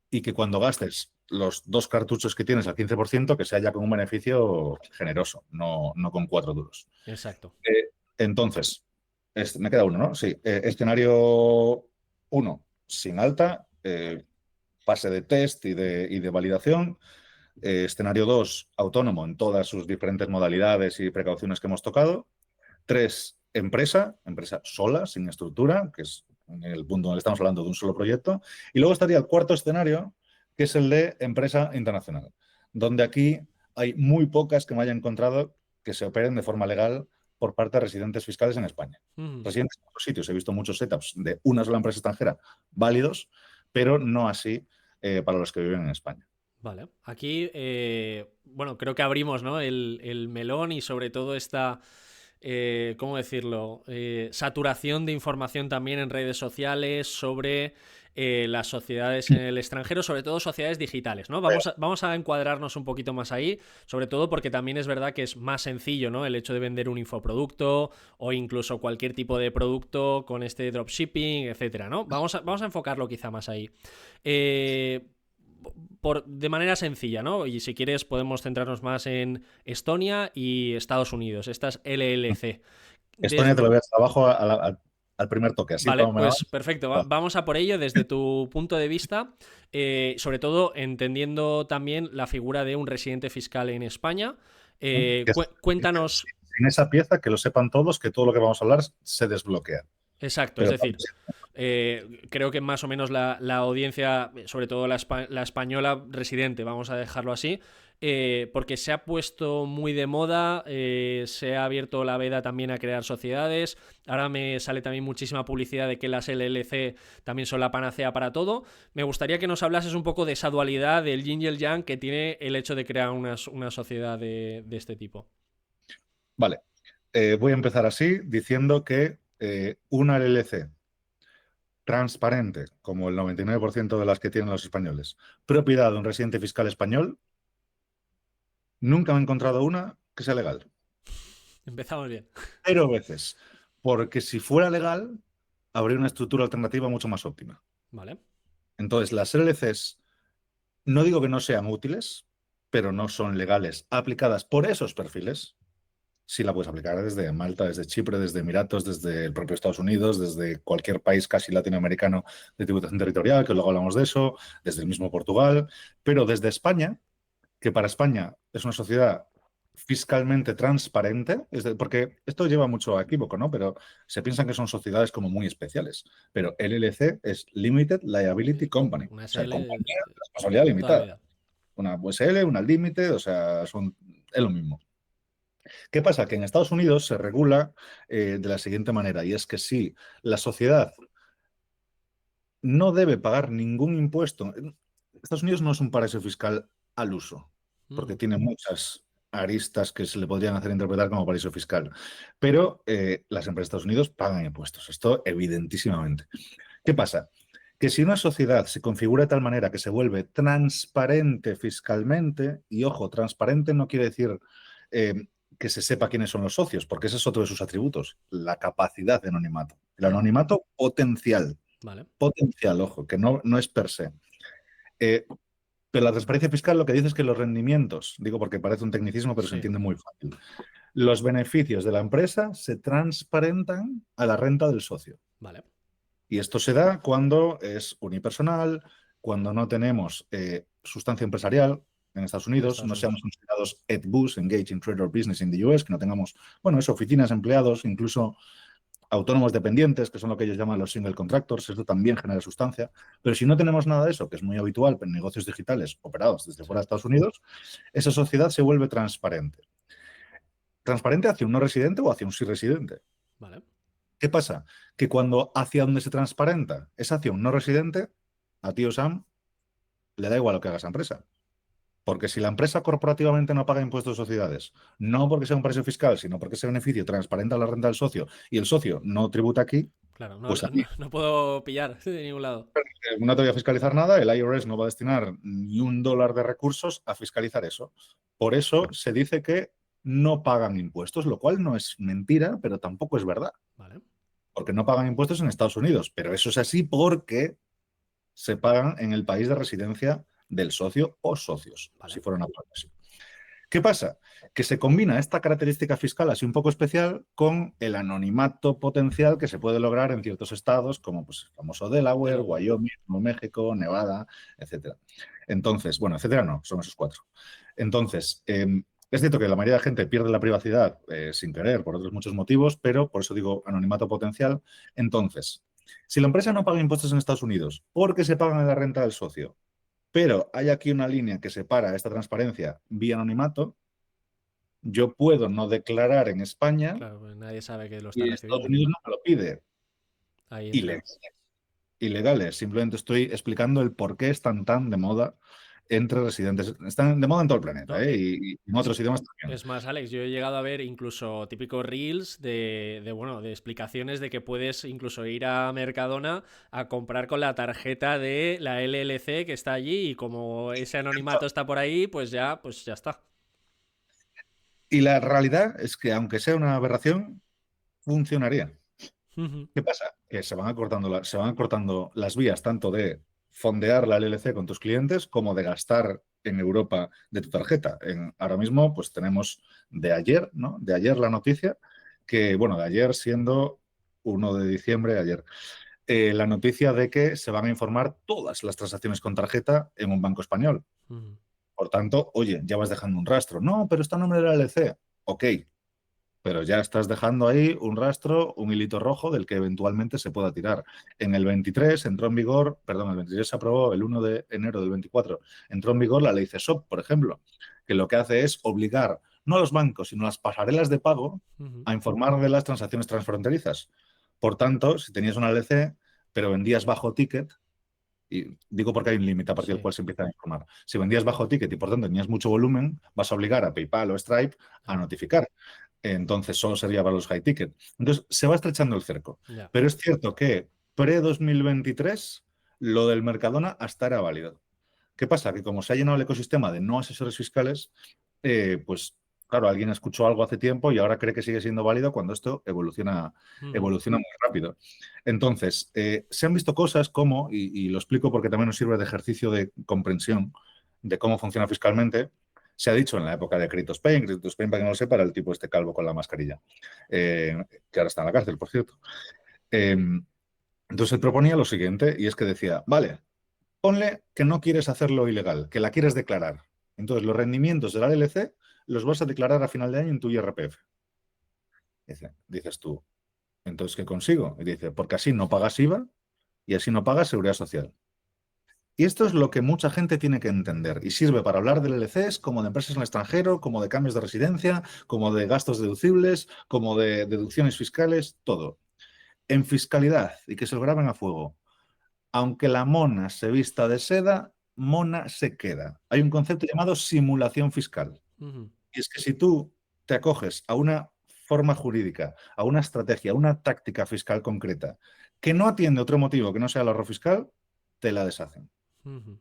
y que cuando gastes los 2 cartuchos que tienes al 15%, que sea ya con un beneficio generoso, no con 4 duros. Exacto. Entonces, me queda uno, ¿no? Sí. Escenario 1, sin alta, fase de test y de validación. Escenario 2, autónomo en todas sus diferentes modalidades y precauciones que hemos tocado. 3, empresa sola, sin estructura, que es en el punto donde estamos hablando de un solo proyecto. Y luego estaría el cuarto escenario, que es el de empresa internacional, donde aquí hay muy pocas que me haya encontrado que se operen de forma legal por parte de residentes fiscales en España. Ujú. Residentes en otros sitios, he visto muchos setups de una sola empresa extranjera válidos, pero no así para los que viven en España. Vale. Aquí, bueno, creo que abrimos, ¿no? el melón y sobre todo esta, ¿cómo decirlo? Saturación de información también en redes sociales sobre las sociedades en el extranjero, sobre todo sociedades digitales, ¿no? Vamos a encuadrarnos un poquito más ahí, sobre todo porque también es verdad que es más sencillo, ¿no? El hecho de vender un infoproducto o incluso cualquier tipo de producto con este dropshipping, etcétera, ¿no? Vamos a enfocarlo quizá más ahí. Eh, de manera sencilla, ¿no? Y si quieres podemos centrarnos más en Estonia y Estados Unidos, estas LLC. Estonia te lo voy a hacer abajo al primer toque, así Vale, como me va. pues perfecto, vamos a por ello desde tu punto de vista, sobre todo entendiendo también la figura de un residente fiscal en España. Cuéntanos. Sin esa pieza, que lo sepan todos, que todo lo que vamos a hablar se desbloquea. Exacto, es Pero decir, creo que más o menos la audiencia, sobre todo la española residente, vamos a dejarlo así, porque se ha puesto muy de moda, se ha abierto la veda también a crear sociedades, ahora me sale también muchísima publicidad de que las LLC también son la panacea para todo. Me gustaría que nos hablases un poco de esa dualidad del yin y el yang que tiene el hecho de crear una sociedad de este tipo. Vale, voy a empezar así diciendo que una LLC transparente, como el 99% de las que tienen los españoles, propiedad de un residente fiscal español, nunca me he encontrado una que sea legal. Empezamos bien. 0 veces. Porque si fuera legal, habría una estructura alternativa mucho más óptima. Vale. Entonces, las LLCs, no digo que no sean útiles, pero no son legales aplicadas por esos perfiles. Sí la puedes aplicar desde Malta, desde Chipre, desde Emiratos, desde el propio Estados Unidos, desde cualquier país casi latinoamericano de tributación territorial, que luego hablamos de eso, desde el mismo Portugal, pero desde España, que para España es una sociedad fiscalmente transparente, porque esto lleva mucho a equívoco, ¿no? Pero se piensan que son sociedades como muy especiales, pero LLC es Limited Liability Company, Una o sea, SL compañía de responsabilidad toda la limitada. vida. Una USL, una Limited, o sea, es lo mismo. ¿Qué pasa? Que en Estados Unidos se regula de la siguiente manera, y es que si la sociedad no debe pagar ningún impuesto, Estados Unidos no es un paraíso fiscal al uso, porque tiene muchas aristas que se le podrían hacer interpretar como paraíso fiscal, pero las empresas de Estados Unidos pagan impuestos, esto evidentísimamente. ¿Qué pasa? Que si una sociedad se configura de tal manera que se vuelve transparente fiscalmente, y ojo, transparente no quiere decir que se sepa quiénes son los socios, porque ese es otro de sus atributos, la capacidad de anonimato. El anonimato potencial. Vale. Potencial, ojo, que no es per se. Pero la transparencia fiscal lo que dice es que los rendimientos, digo porque parece un tecnicismo, pero se entiende muy fácil, los beneficios de la empresa se transparentan a la renta del socio. Vale. Y esto se da cuando es unipersonal, cuando no tenemos sustancia empresarial en Estados Unidos, no seamos considerados ETBUs, Engage in Trade or Business in the US, que no tengamos, bueno, eso, oficinas, empleados, incluso autónomos dependientes, que son lo que ellos llaman los single contractors, eso también genera sustancia. Pero si no tenemos nada de eso, que es muy habitual en negocios digitales operados desde fuera de Estados Unidos, esa sociedad se vuelve transparente. ¿Transparente hacia un no residente o hacia un sí residente? Vale. ¿Qué pasa? Que cuando hacia donde se transparenta es hacia un no residente, a tío Sam le da igual lo que haga esa empresa. Porque si la empresa corporativamente no paga impuestos de sociedades, no porque sea un paraíso fiscal, sino porque ese beneficio transparenta la renta del socio y el socio no tributa aquí, Claro, pues aquí no puedo pillar de ningún lado. no te voy a fiscalizar nada, el IRS no va a destinar ni $1 de recursos a fiscalizar eso. Por eso se dice que no pagan impuestos, lo cual no es mentira, pero tampoco es verdad. Vale. Porque no pagan impuestos en Estados Unidos, pero eso es así porque se pagan en el país de residencia del socio o socios, Vale. si fueran así. ¿Qué pasa? Que se combina esta característica fiscal así un poco especial con el anonimato potencial que se puede lograr en ciertos estados, como pues, el famoso Delaware, Wyoming, Nuevo México, Nevada, etcétera. Entonces, bueno, etcétera no, son esos 4. Entonces, es cierto que la mayoría de la gente pierde la privacidad sin querer, por otros muchos motivos, pero por eso digo anonimato potencial. Entonces, si la empresa no paga impuestos en Estados Unidos porque se pagan en la renta del socio, pero hay aquí una línea que separa esta transparencia vía anonimato, yo puedo no declarar en España Claro, pues nadie sabe que lo está y Estados recibiendo. Unidos no me lo pide. Ahí Ilegales. entiendo. Ilegales. Simplemente estoy explicando el por qué están tan de moda entre residentes. Están de moda en todo el planeta, ¿No? ¿eh? Y en Es, otros idiomas también. es más, Alex, yo he llegado a ver incluso típicos reels bueno, de explicaciones de que puedes incluso ir a Mercadona a comprar con la tarjeta de la LLC que está allí y como ese anonimato está por ahí, pues ya está. Y la realidad es que, aunque sea una aberración, funcionaría. Ujú. ¿Qué pasa? Que se van acortando las vías tanto de fondear la LLC con tus clientes como de gastar en Europa de tu tarjeta. Ahora mismo, pues tenemos de ayer, ¿no? De ayer la noticia, que, bueno, de ayer siendo 1 de diciembre, ayer, la noticia de que se van a informar todas las transacciones con tarjeta en un banco español. Ujú. Por tanto, oye, ya vas dejando un rastro. No, pero está a nombre de la LLC. Ok, pero ya estás dejando ahí un rastro, un hilito rojo del que eventualmente se pueda tirar. En el 23 entró en vigor, perdón, el 23 se aprobó, el 1 de enero del 24 entró en vigor la ley CESOP, por ejemplo, que lo que hace es obligar no a los bancos, sino a las pasarelas de pago Ujú. a informar de las transacciones transfronterizas. Por tanto, si tenías una LC, pero vendías bajo ticket, y digo porque hay un límite a partir del Sí, cual se empieza a informar. Si vendías bajo ticket y por tanto tenías mucho volumen, vas a obligar a PayPal o Stripe a claro. notificar. Entonces solo sería para los high ticket. Entonces se va estrechando el cerco. Ya. Pero es cierto que pre-2023 lo del Mercadona hasta era válido. ¿Qué pasa? Que como se ha llenado el ecosistema de no asesores fiscales, pues claro, alguien escuchó algo hace tiempo y ahora cree que sigue siendo válido cuando esto evoluciona, Ujú. evoluciona muy rápido. Entonces, se han visto cosas como, y lo explico porque también nos sirve de ejercicio de comprensión de cómo funciona fiscalmente. Se ha dicho en la época de Credito Spain, para que no lo sepa, era el tipo este calvo con la mascarilla, que ahora está en la cárcel, por cierto. Eh, entonces él proponía lo siguiente, y es que decía, vale, ponle que no quieres hacerlo ilegal, que la quieres declarar. Entonces, los rendimientos de la LLC los vas a declarar a final de año en tu IRPF. Dices tú, entonces, ¿qué consigo? Y dice, porque así no pagas IVA y así no pagas seguridad social. Y esto es lo que mucha gente tiene que entender y sirve para hablar de LLCs como de empresas en el extranjero, como de cambios de residencia, como de gastos deducibles, como de deducciones fiscales, todo. En fiscalidad y que se lo graben a fuego. Aunque la mona se vista de seda, mona se queda. Hay un concepto llamado simulación fiscal. Ujú. Y es que si tú te acoges a una forma jurídica, a una estrategia, a una táctica fiscal concreta, que no atiende otro motivo que no sea el ahorro fiscal, te la deshacen. Ujú.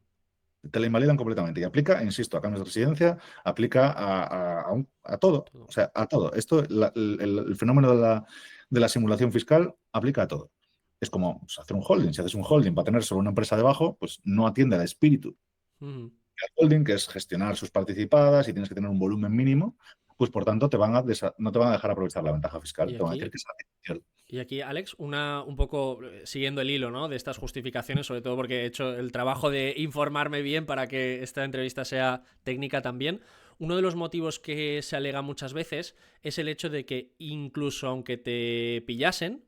Te la invalidan completamente. Y aplica, insisto, a cambios de residencia, aplica a todo. Todo. O sea, a todo. Esto, el fenómeno de la simulación fiscal aplica a todo. Es como pues, hacer un holding. Si haces un holding para tener solo una empresa debajo, pues no atiende al espíritu Ujú. del holding, que es gestionar sus participadas y tienes que tener un volumen mínimo, pues por tanto no te van a dejar aprovechar la ventaja fiscal. Y Te van a decir aquí, que es artificial. Y aquí, Alex, un poco siguiendo el hilo, ¿no? De estas justificaciones, sobre todo porque he hecho el trabajo de informarme bien para que esta entrevista sea técnica también. Uno de los motivos que se alega muchas veces es el hecho de que incluso aunque te pillasen,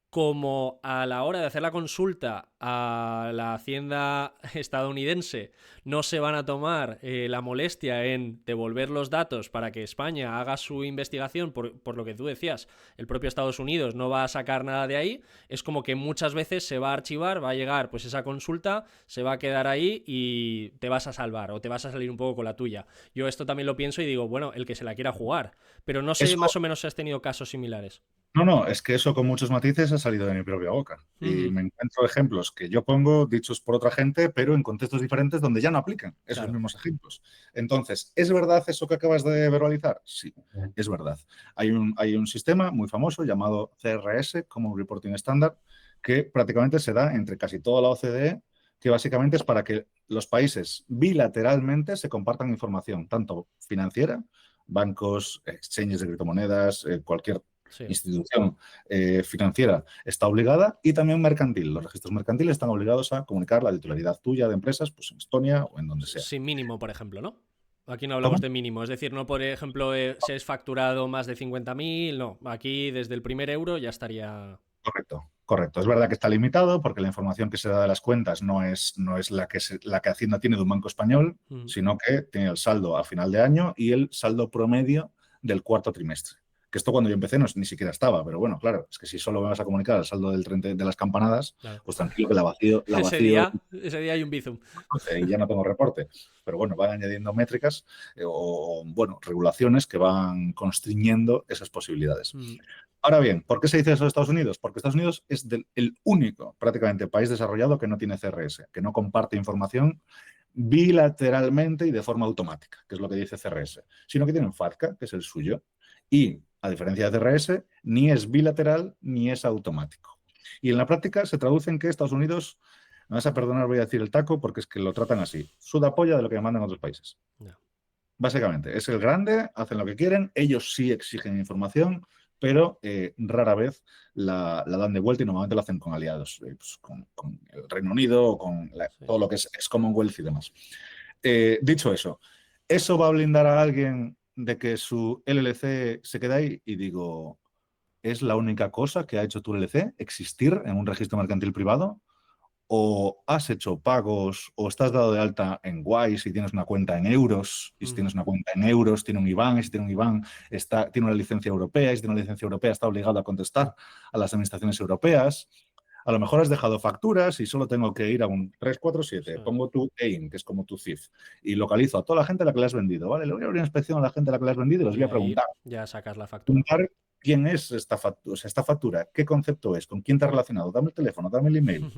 como a la hora de hacer la consulta a la hacienda estadounidense no se van a tomar la molestia en devolver los datos para que España haga su investigación, por lo que tú decías, el propio Estados Unidos no va a sacar nada de ahí, es como que muchas veces se va a archivar, va a llegar pues esa consulta, se va a quedar ahí y te vas a salvar o te vas a salir un poco con la tuya. Yo esto también lo pienso y digo, bueno, el que se la quiera jugar, pero no sé Eso más o menos si has tenido casos similares. No, no, es que eso con muchos matices ha salido de mi propia boca. Y Uh-huh. me encuentro ejemplos que yo pongo dichos por otra gente, pero en contextos diferentes donde ya no aplican esos Claro. mismos ejemplos. Entonces, ¿es verdad eso que acabas de verbalizar? Sí, es verdad. Hay un sistema muy famoso llamado CRS, Common Reporting Standard, que prácticamente se da entre casi toda la OCDE, que básicamente es para que los países bilateralmente se compartan información, tanto financiera, bancos, exchanges de criptomonedas, cualquier Sí. institución financiera está obligada y también mercantil. Los registros mercantiles están obligados a comunicar la titularidad tuya de empresas pues en Estonia o en donde sea. Sin mínimo, por ejemplo, ¿no? Aquí no hablamos ¿Cómo? de mínimo, es decir, no por ejemplo si es facturado más de 50.000, no, aquí desde el primer euro ya estaría... Correcto, correcto. Es verdad que está limitado porque la información que se da de las cuentas no es la que Hacienda tiene de un banco español, Mm. sino que tiene el saldo a final de año y el saldo promedio del cuarto trimestre. Que esto cuando yo empecé ni siquiera estaba, pero bueno, claro, es que si solo me vas a comunicar el saldo de las campanadas, Claro. pues tranquilo que la Ese vacío día hay un Bizum. y ya no tengo reporte. Pero bueno, van añadiendo métricas bueno, regulaciones que van constriñendo esas posibilidades. Ahora bien, ¿por qué se dice eso de Estados Unidos? Porque Estados Unidos es el único, prácticamente, país desarrollado que no tiene CRS, que no comparte información bilateralmente y de forma automática, que es lo que dice CRS, sino que tiene un FATCA, que es el suyo, y, a diferencia de CRS, ni es bilateral ni es automático. Y en la práctica se traduce en que Estados Unidos, me vas a perdonar, voy a decir el taco, porque es que lo tratan así, suda polla de lo que mandan otros países. No. Básicamente, es el grande, hacen lo que quieren, ellos sí exigen información, pero rara vez la dan de vuelta y normalmente lo hacen con aliados, pues con el Reino Unido o con todo lo que es Commonwealth y demás. Dicho ¿eso va a blindar a alguien de que su LLC se quede ahí? Y digo, ¿es la única cosa que ha hecho tu LLC existir en un registro mercantil privado? ¿O has hecho pagos o estás dado de alta en Wise y tienes una cuenta en euros? Y si tienes una cuenta en euros, tiene un IBAN, y si tiene un IBAN, tiene una licencia europea, y si tiene una licencia europea está obligado a contestar a las administraciones europeas. A lo mejor has dejado facturas y solo tengo que ir a un 347, pongo tu EIN, que es como tu CIF, y localizo a toda la gente a la que le has vendido, ¿vale? Le voy a abrir una inspección a la gente a la que le has vendido y les voy a preguntar. Ya sacas la factura. ¿Quién es esta factura? O sea, esta factura, ¿qué concepto es? ¿Con quién te has relacionado? Dame el teléfono, dame el email.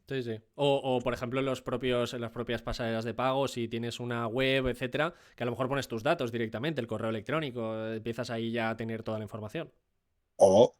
Sí, sí. O, por ejemplo, en las propias pasarelas de pago, si tienes una web, etcétera, que a lo mejor pones tus datos directamente, el correo electrónico, empiezas ahí ya a tener toda la información. O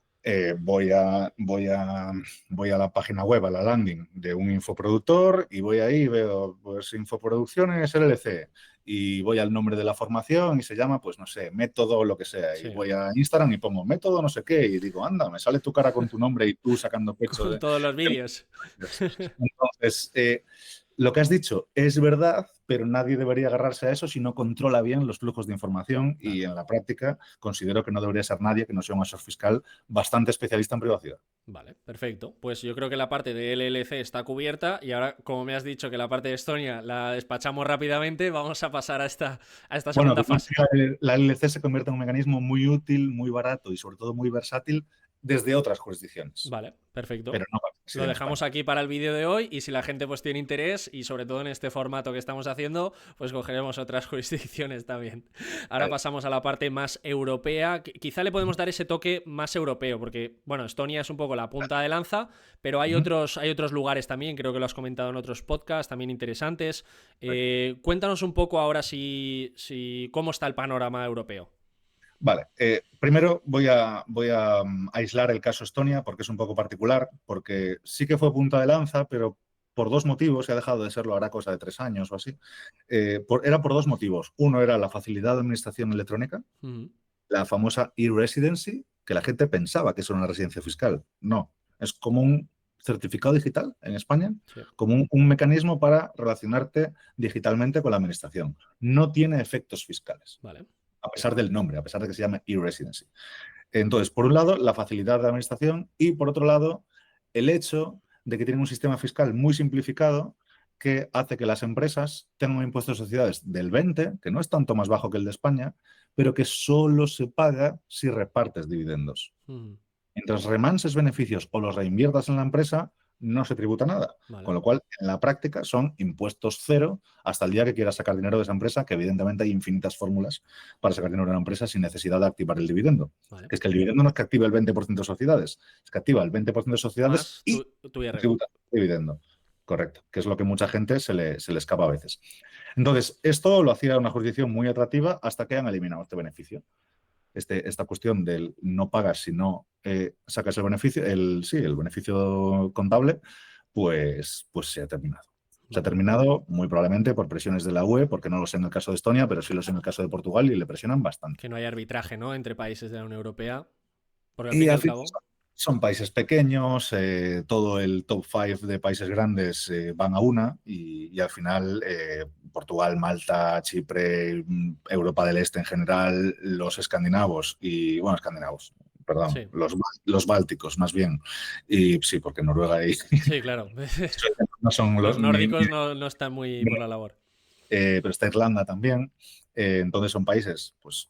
voy a la página web, a la landing de un infoproductor y voy ahí y veo, pues, Infoproducciones LLC, y voy al nombre de la formación y se llama, pues, no sé, método lo que sea. Sí. Y voy a Instagram y pongo método no sé qué y digo, anda, me sale tu cara con tu nombre y tú sacando pecho Con todos los vídeos. Entonces, lo que has dicho es verdad, pero nadie debería agarrarse a eso si no controla bien los flujos de información, y en la práctica considero que no debería ser nadie que no sea un asesor fiscal bastante especialista en privacidad. Vale, perfecto. Pues yo creo que la parte de LLC está cubierta y ahora, como me has dicho que la parte de Estonia la despachamos rápidamente, vamos a pasar a esta segunda fase. La LLC se convierte en un mecanismo muy útil, muy barato y sobre todo muy versátil desde otras jurisdicciones. Vale, perfecto. Pero no lo dejamos aquí para el vídeo de hoy, y si la gente pues tiene interés, y sobre todo en este formato que estamos haciendo, pues cogeremos otras jurisdicciones también. Ahora pasamos a la parte más europea. Quizá le podemos dar ese toque más europeo, porque, bueno, Estonia es un poco la punta de lanza, pero hay otros lugares también, creo que lo has comentado en otros podcasts, también interesantes. Cuéntanos un poco ahora cómo está el panorama europeo. Vale, primero voy a aislar el caso Estonia porque es un poco particular, porque sí que fue punta de lanza, pero por dos motivos, y ha dejado de serlo hará cosa de 3 años o así. Era por dos motivos. Uno era la facilidad de administración electrónica, la famosa e-residency, que la gente pensaba que eso era una residencia fiscal. No, es como un certificado digital en España, como un mecanismo para relacionarte digitalmente con la administración. No tiene efectos fiscales. Vale. A pesar del nombre, a pesar de que se llame e-residency. Entonces, por un lado, la facilidad de administración, y por otro lado, el hecho de que tienen un sistema fiscal muy simplificado que hace que las empresas tengan un impuesto de sociedades del 20, que no es tanto más bajo que el de España, pero que solo se paga si repartes dividendos. Mientras remanses beneficios o los reinviertas en la empresa, no se tributa nada. Vale. Con lo cual, en la práctica, son impuestos cero hasta el día que quieras sacar dinero de esa empresa, que evidentemente hay infinitas fórmulas para sacar dinero de una empresa sin necesidad de activar el dividendo. Vale. Que es que el dividendo no es que active el 20% de sociedades, es que activa el 20% de sociedades y tributa el dividendo. Correcto, que es lo que mucha gente se le escapa a veces. Entonces, esto lo hacía una jurisdicción muy atractiva hasta que han eliminado este beneficio. Esta cuestión del no pagas si no sacas el beneficio, el beneficio contable, pues se ha terminado. Se ha terminado muy probablemente por presiones de la UE, porque no lo sé en el caso de Estonia, pero sí lo sé en el caso de Portugal, y le presionan bastante. Que no hay arbitraje, ¿no?, entre países de la Unión Europea. Porque al fin y al cabo son países pequeños, todo el top 5 de países grandes van a una, y al final Portugal, Malta, Chipre, Europa del Este en general, los escandinavos perdón, sí. los bálticos más bien, y sí, porque Noruega y sí, claro. no son los nórdicos no están muy por la labor. Pero está Irlanda también, entonces son países, pues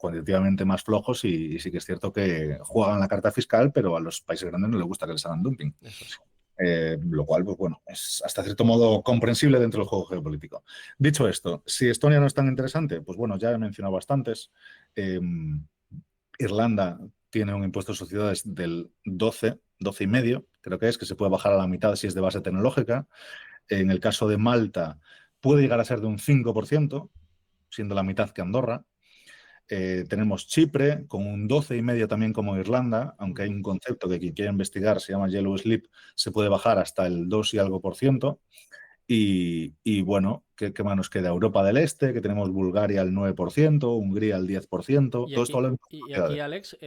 cuantitativamente más flojos y sí que es cierto que juegan la carta fiscal, pero a los países grandes no les gusta que les hagan dumping. Eso es. Lo cual, pues bueno, es hasta cierto modo comprensible dentro del juego geopolítico. Dicho esto, si Estonia no es tan interesante, pues bueno, ya he mencionado bastantes. Eh, Irlanda tiene un impuesto de sociedades del 12,5, creo que se puede bajar a la mitad si es de base tecnológica. En el caso de Malta, puede llegar a ser de un 5%, siendo la mitad que Andorra. Tenemos Chipre con un 12,5 también como Irlanda, aunque hay un concepto que quien quiera investigar se llama Yellow Slip, se puede bajar hasta el 2 y algo por ciento. Y bueno, ¿qué más nos queda? Europa del Este, que tenemos Bulgaria al 9%, Hungría al 10%, Y todo esto aquí, hablando de y aquí sociedades. Alex,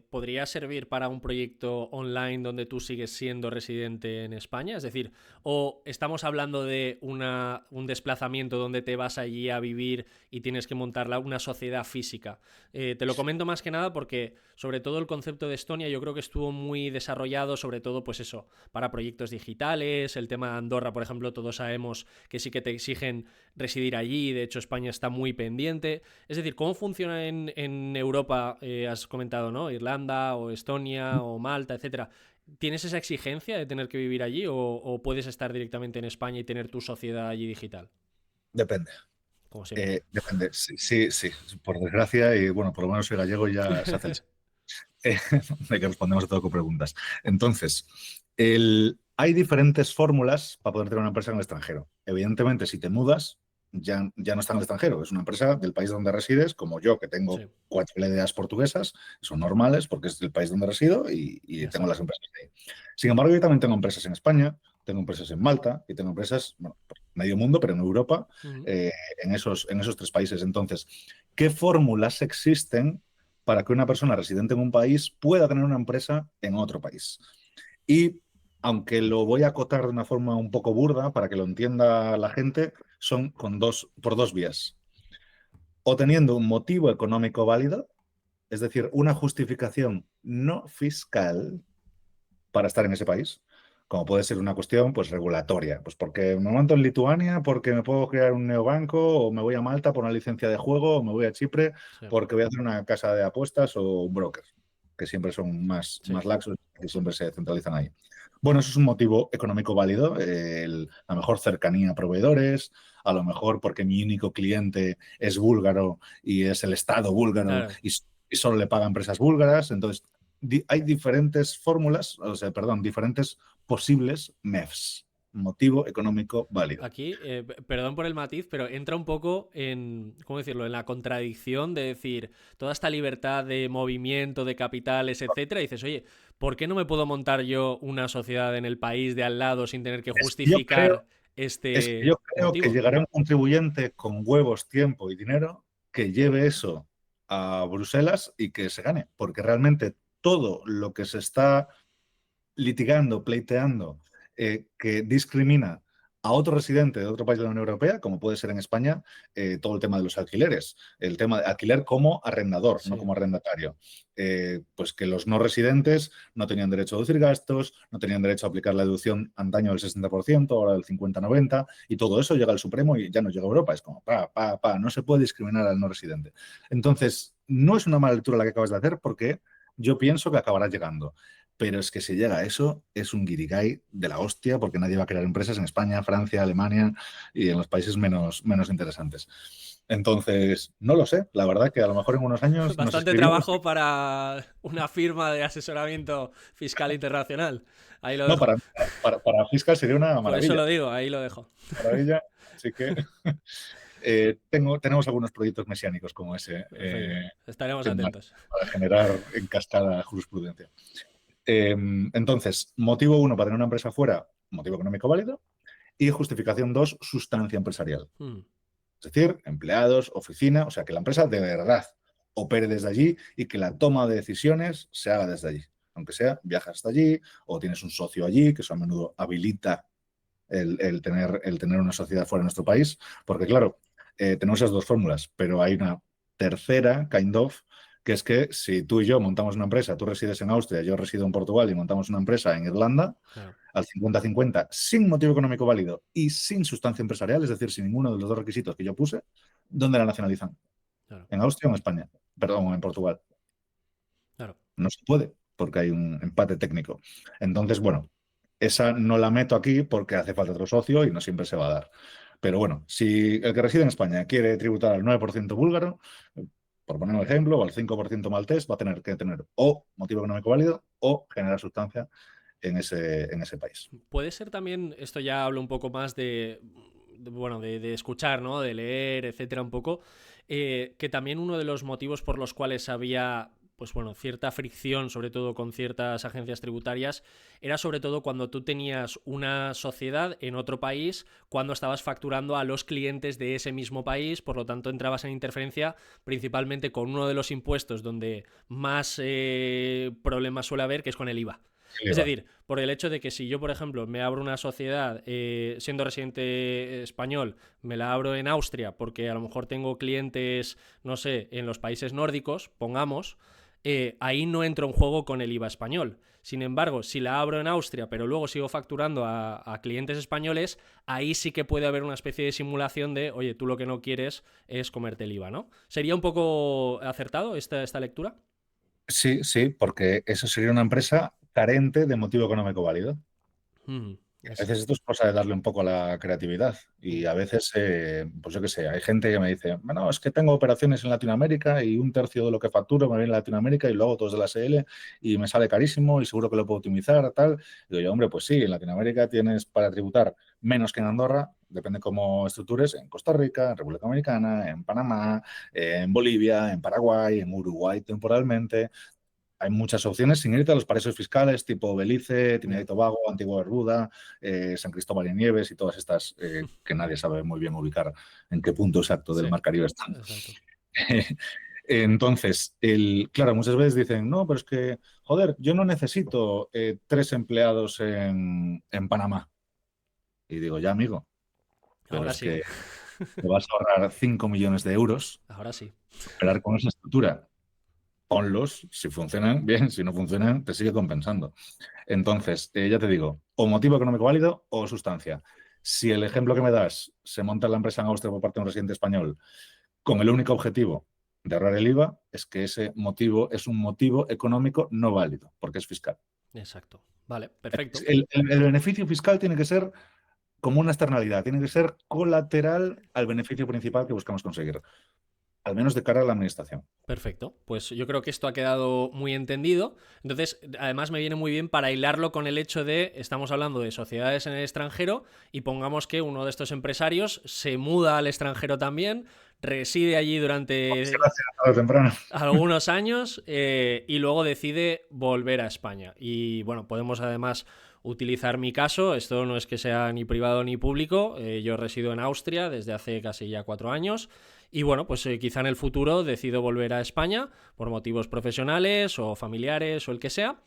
¿podría servir para un proyecto online donde tú sigues siendo residente en España? Es decir, ¿o estamos hablando de un desplazamiento donde te vas allí a vivir y tienes que montar una sociedad física? Te lo comento más que nada porque, sobre todo, el concepto de Estonia yo creo que estuvo muy desarrollado, sobre todo, pues eso, para proyectos digitales. El tema de Andorra, por ejemplo, todos sabemos que sí que te exigen residir allí. De hecho, España está muy pendiente. Es decir, ¿cómo funciona en Europa? Has comentado, ¿no? Irlanda o Estonia o Malta, etcétera. ¿Tienes esa exigencia de tener que vivir allí o puedes estar directamente en España y tener tu sociedad allí digital? Depende. Como siempre. Depende. Sí, sí, sí, por desgracia, y bueno, por lo menos soy gallego y ya se hace el... eh, de que respondemos a todo con preguntas. Entonces, hay diferentes fórmulas para poder tener una empresa en el extranjero. Evidentemente, si te mudas, ya no está en el extranjero. Es una empresa del país donde resides, como yo, que tengo Sí, 4 ideas portuguesas, son normales porque es el país donde resido y ya tengo está. las empresas ahí. Sin embargo, yo también tengo empresas en España, tengo empresas en Malta y tengo empresas, bueno, por medio mundo, pero en Europa, Ujú. eh, en esos 3 países. Entonces, ¿qué fórmulas existen para que una persona residente en un país pueda tener una empresa en otro país? Y aunque lo voy a acotar de una forma un poco burda para que lo entienda la gente, son por dos vías. O teniendo un motivo económico válido, es decir, una justificación no fiscal para estar en ese país, como puede ser una cuestión pues regulatoria, pues porque me monto en Lituania porque me puedo crear un neobanco, o me voy a Malta por una licencia de juego, o me voy a Chipre Sí, porque voy a hacer una casa de apuestas o un broker, que siempre son más sí. laxos y siempre se centralizan ahí. Bueno, eso es un motivo económico válido, a lo mejor cercanía a proveedores, a lo mejor porque mi único cliente es búlgaro y es el Estado búlgaro Claro. y solo le paga a empresas búlgaras, entonces hay diferentes fórmulas, o sea, perdón, diferentes posibles MEFs, motivo económico válido. Aquí, perdón por el matiz, pero entra un poco en, ¿cómo decirlo?, en la contradicción de decir toda esta libertad de movimiento, de capitales, etcétera, y dices, oye, ¿por qué no me puedo montar yo una sociedad en el país de al lado sin tener que Es que yo creo, justificar es que yo este creo que motivo? llegará un contribuyente con huevos, tiempo y dinero que lleve eso a Bruselas y que se gane, porque realmente todo lo que se está litigando, pleiteando, que discrimina a otro residente de otro país de la Unión Europea, como puede ser en España, todo el tema de los alquileres, el tema de alquiler como arrendador, no Sí. como arrendatario. Pues que los no residentes no tenían derecho a deducir gastos, no tenían derecho a aplicar la deducción antaño del 60%, ahora del 50-90%, y todo eso llega al Supremo y ya no llega a Europa. Es como, no se puede discriminar al no residente. Entonces, no es una mala lectura la que acabas de hacer porque yo pienso que acabará llegando. Pero es que si llega a eso, es un guirigay de la hostia, porque nadie va a crear empresas en España, Francia, Alemania y en los países menos interesantes. Entonces, no lo sé. La verdad que a lo mejor en unos años nos Bastante escribimos. trabajo para una firma de asesoramiento fiscal internacional. Ahí lo No, dejo. para fiscal sería una Por eso maravilla. lo digo, ahí lo dejo. Maravilla. Así que tenemos algunos proyectos mesiánicos como ese Perfecto. Estaremos en marcha atentos. para generar en cascada jurisprudencia. Entonces, motivo uno para tener una empresa fuera, motivo económico válido. Y justificación 2, sustancia empresarial. Hmm. Es decir, empleados, oficina, o sea, que la empresa de verdad opere desde allí y que la toma de decisiones se haga desde allí. Aunque sea, viajas hasta allí o tienes un socio allí, que eso a menudo habilita el tener una sociedad fuera de nuestro país. Porque claro, tenemos esas dos fórmulas, pero hay una tercera, kind of, que es que si tú y yo montamos una empresa, tú resides en Austria, yo resido en Portugal y montamos una empresa en Irlanda, Claro, al 50-50, sin motivo económico válido y sin sustancia empresarial, es decir, sin ninguno de los dos requisitos que yo puse, ¿dónde la nacionalizan? claro. ¿En Austria o en España? Perdón, en Portugal. Claro. No se puede porque hay un empate técnico. Entonces, bueno, esa no la meto aquí porque hace falta otro socio y no siempre se va a dar. Pero bueno, si el que reside en España quiere tributar al 9% búlgaro, por poner un ejemplo, o al 5% maltés, va a tener que tener o motivo económico válido o generar sustancia en ese país. Puede ser también, esto ya hablo un poco más bueno, de escuchar, ¿no? De leer, etcétera, un poco, que también uno de los motivos por los cuales había, pues bueno, cierta fricción, sobre todo con ciertas agencias tributarias, era sobre todo cuando tú tenías una sociedad en otro país, cuando estabas facturando a los clientes de ese mismo país, por lo tanto entrabas en interferencia principalmente con uno de los impuestos donde más problemas suele haber, que es con el IVA. El Es IVA. decir, por el hecho de que si yo, por ejemplo, me abro una sociedad siendo residente español, me la abro en Austria porque a lo mejor tengo clientes, no sé, en los países nórdicos, pongamos, ahí no entro en juego con el IVA español. Sin embargo, si la abro en Austria, pero luego sigo facturando a clientes españoles, ahí sí que puede haber una especie de simulación de, oye, tú lo que no quieres es comerte el IVA, ¿no? ¿Sería un poco acertado esta lectura? Sí, sí, porque eso sería una empresa carente de motivo económico válido. A veces esto es cosa de darle un poco a la creatividad y a veces, pues yo qué sé, hay gente que me dice, bueno, es que tengo operaciones en Latinoamérica y un tercio de lo que facturo me viene en Latinoamérica y luego todos de la SL y me sale carísimo y seguro que lo puedo optimizar, tal. Y digo yo, hombre, pues sí, en Latinoamérica tienes para tributar menos que en Andorra, depende cómo estructures, en Costa Rica, en República Dominicana, en Panamá, en Bolivia, en Paraguay, en Uruguay temporalmente. Hay muchas opciones sin irte a los paraísos fiscales tipo Belice, Trinidad y Tobago, Antigua y Barbuda, San Cristóbal y Nieves y todas estas que nadie sabe muy bien ubicar en qué punto exacto del Sí, Mar Caribe están. exacto. Entonces, claro, muchas veces dicen, no, pero es que, joder, yo no necesito 3 empleados en Panamá. Y digo, ya, amigo, pero Ahora es sí. que te vas a ahorrar 5 millones de euros Ahora sí. operar con esa estructura. Ponlos, si funcionan, bien, si no funcionan, te sigue compensando. Entonces, ya te digo, o motivo económico válido o sustancia. Si el ejemplo que me das se monta la empresa en Austria por parte de un residente español con el único objetivo de ahorrar el IVA, es que ese motivo es un motivo económico no válido, porque es fiscal. Exacto. Vale, perfecto. El beneficio fiscal tiene que ser como una externalidad, tiene que ser colateral al beneficio principal que buscamos conseguir, al menos de cara a la administración. Perfecto. Pues yo creo que esto ha quedado muy entendido. Entonces, además me viene muy bien para hilarlo con el hecho de, estamos hablando de sociedades en el extranjero y pongamos que uno de estos empresarios se muda al extranjero también, reside allí durante Tarde o temprano. algunos años y luego decide volver a España. Y bueno, podemos además utilizar mi caso. Esto no es que sea ni privado ni público. Yo resido en Austria desde hace casi ya 4 años. Y bueno, pues quizá en el futuro decido volver a España por motivos profesionales o familiares o el que sea.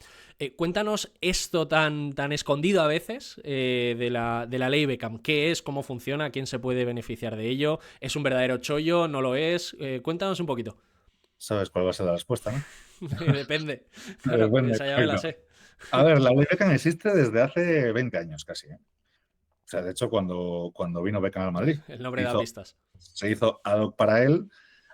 Cuéntanos esto tan escondido a veces de la ley Beckham. ¿Qué es? ¿Cómo funciona? ¿Quién se puede beneficiar de ello? ¿Es un verdadero chollo? ¿No lo es? Cuéntanos un poquito. Sabes cuál va a ser la respuesta, ¿no? Depende. Claro, Depende, esa ya me la correcto. sé. A ver, la ley Beckham existe desde hace 20 años casi, ¿eh? O sea, de hecho, cuando vino Beckham al Madrid, El nombre da pistas. se hizo ad hoc para él,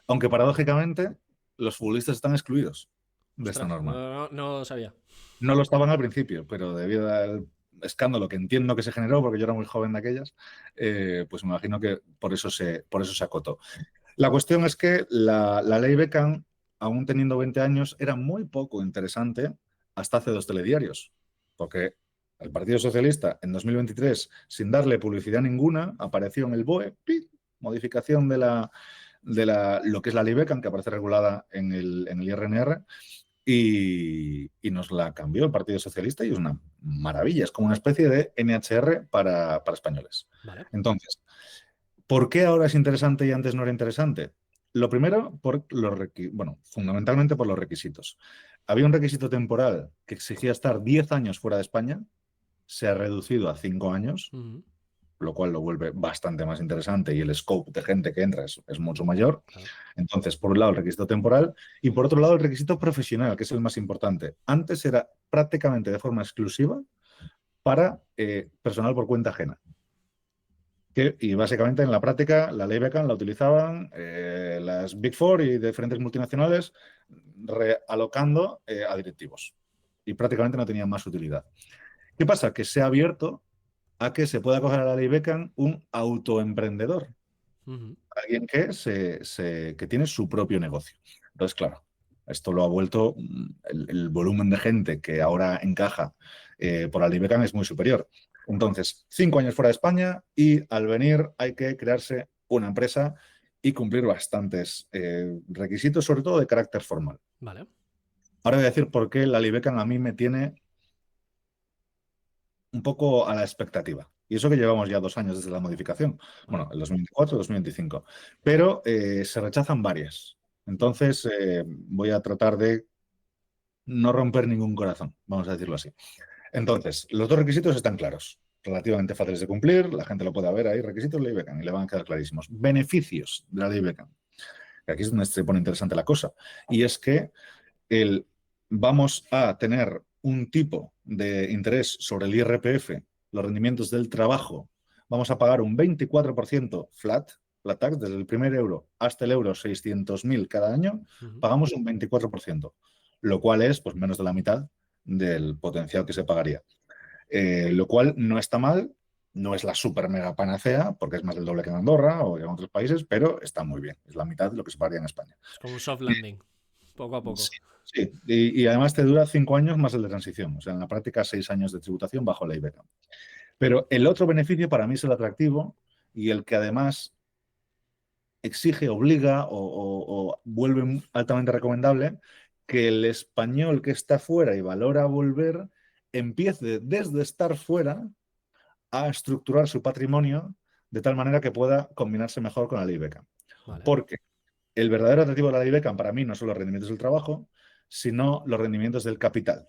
aunque paradójicamente los futbolistas están excluidos de esta Ostras, norma. no sabía. No lo estaban al principio, pero debido al escándalo que entiendo que se generó, porque yo era muy joven de aquellas, pues me imagino que por eso se acotó. La cuestión es que la ley Beckham, aún teniendo 20 años, era muy poco interesante hasta hace 2 telediarios, porque el Partido Socialista en 2023, sin darle publicidad ninguna, apareció en el BOE, ¡pi! Modificación de lo que es la ley Beckham, que aparece regulada en el IRNR, y nos la cambió el Partido Socialista y es una maravilla, es como una especie de NHR para españoles. Vale. Entonces, ¿por qué ahora es interesante y antes no era interesante? Lo primero, fundamentalmente por los requisitos. Había un requisito temporal que exigía estar 10 años fuera de España, se ha reducido a 5 años, lo cual lo vuelve bastante más interesante y el scope de gente que entra es mucho mayor. Claro. Entonces, por un lado, el requisito temporal y por otro lado, el requisito profesional, que es el más importante. Antes era prácticamente de forma exclusiva para personal por cuenta ajena. Y básicamente en la práctica la ley Beckham la utilizaban las Big Four y diferentes multinacionales realocando a directivos. Y prácticamente no tenían más utilidad. ¿Qué pasa? Que se ha abierto a que se pueda coger a la ley Beckham un autoemprendedor, Ujú. alguien que tiene su propio negocio. Entonces, claro, esto lo ha vuelto, el volumen de gente que ahora encaja por la ley Beckham es muy superior. Entonces, 5 años fuera de España y al venir hay que crearse una empresa y cumplir bastantes requisitos, sobre todo de carácter formal. Vale. Ahora voy a decir por qué la ley Beckham a mí me tiene un poco a la expectativa. Y eso que llevamos ya 2 años desde la modificación. Vale. Bueno, el 2024, 2025. Pero se rechazan varias. Entonces voy a tratar de no romper ningún corazón, vamos a decirlo así. Entonces, los dos requisitos están claros, relativamente fáciles de cumplir, la gente lo puede ver ahí, requisitos de ley Beckham, y le van a quedar clarísimos. Beneficios de la ley Beckham. Aquí es donde se pone interesante la cosa. Y es que vamos a tener un tipo de interés sobre el IRPF, los rendimientos del trabajo, vamos a pagar un 24% flat tax, desde el primer euro hasta el euro 600.000 cada año, Ujú. pagamos un 24%, lo cual es pues, menos de la mitad del potencial que se pagaría. Lo cual no está mal, no es la super mega panacea, porque es más del doble que en Andorra o en otros países, pero está muy bien, es la mitad de lo que se pagaría en España. Es como un soft landing, poco a poco. Sí, sí. Y además te dura 5 años más el de transición. O sea, en la práctica 6 años de tributación bajo la Beckham. Pero el otro beneficio para mí es el atractivo y el que además exige, obliga o vuelve altamente recomendable que el español que está fuera y valora volver empiece desde estar fuera a estructurar su patrimonio de tal manera que pueda combinarse mejor con la ley Beckham. Vale. Porque el verdadero atractivo de la ley Beckham para mí no son los rendimientos del trabajo, sino los rendimientos del capital.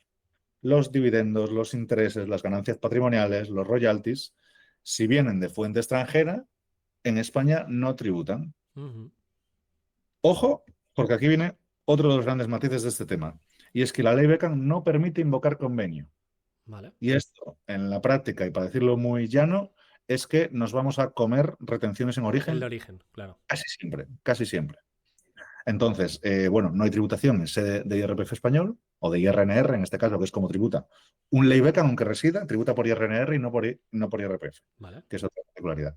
Los dividendos, los intereses, las ganancias patrimoniales, los royalties, si vienen de fuente extranjera, en España no tributan. Ujú. Ojo, porque aquí viene otro de los grandes matices de este tema, y es que la ley Beckham no permite invocar convenio. Vale. Y esto, en la práctica, y para decirlo muy llano, es que nos vamos a comer retenciones en El de origen origen, claro. casi siempre, casi siempre. Entonces, bueno, no hay tributación en sede de IRPF español o de IRNR, en este caso, que es como tributa. Un ley Beckham, aunque resida, tributa por IRNR y no por IRPF, Vale. que es otra particularidad.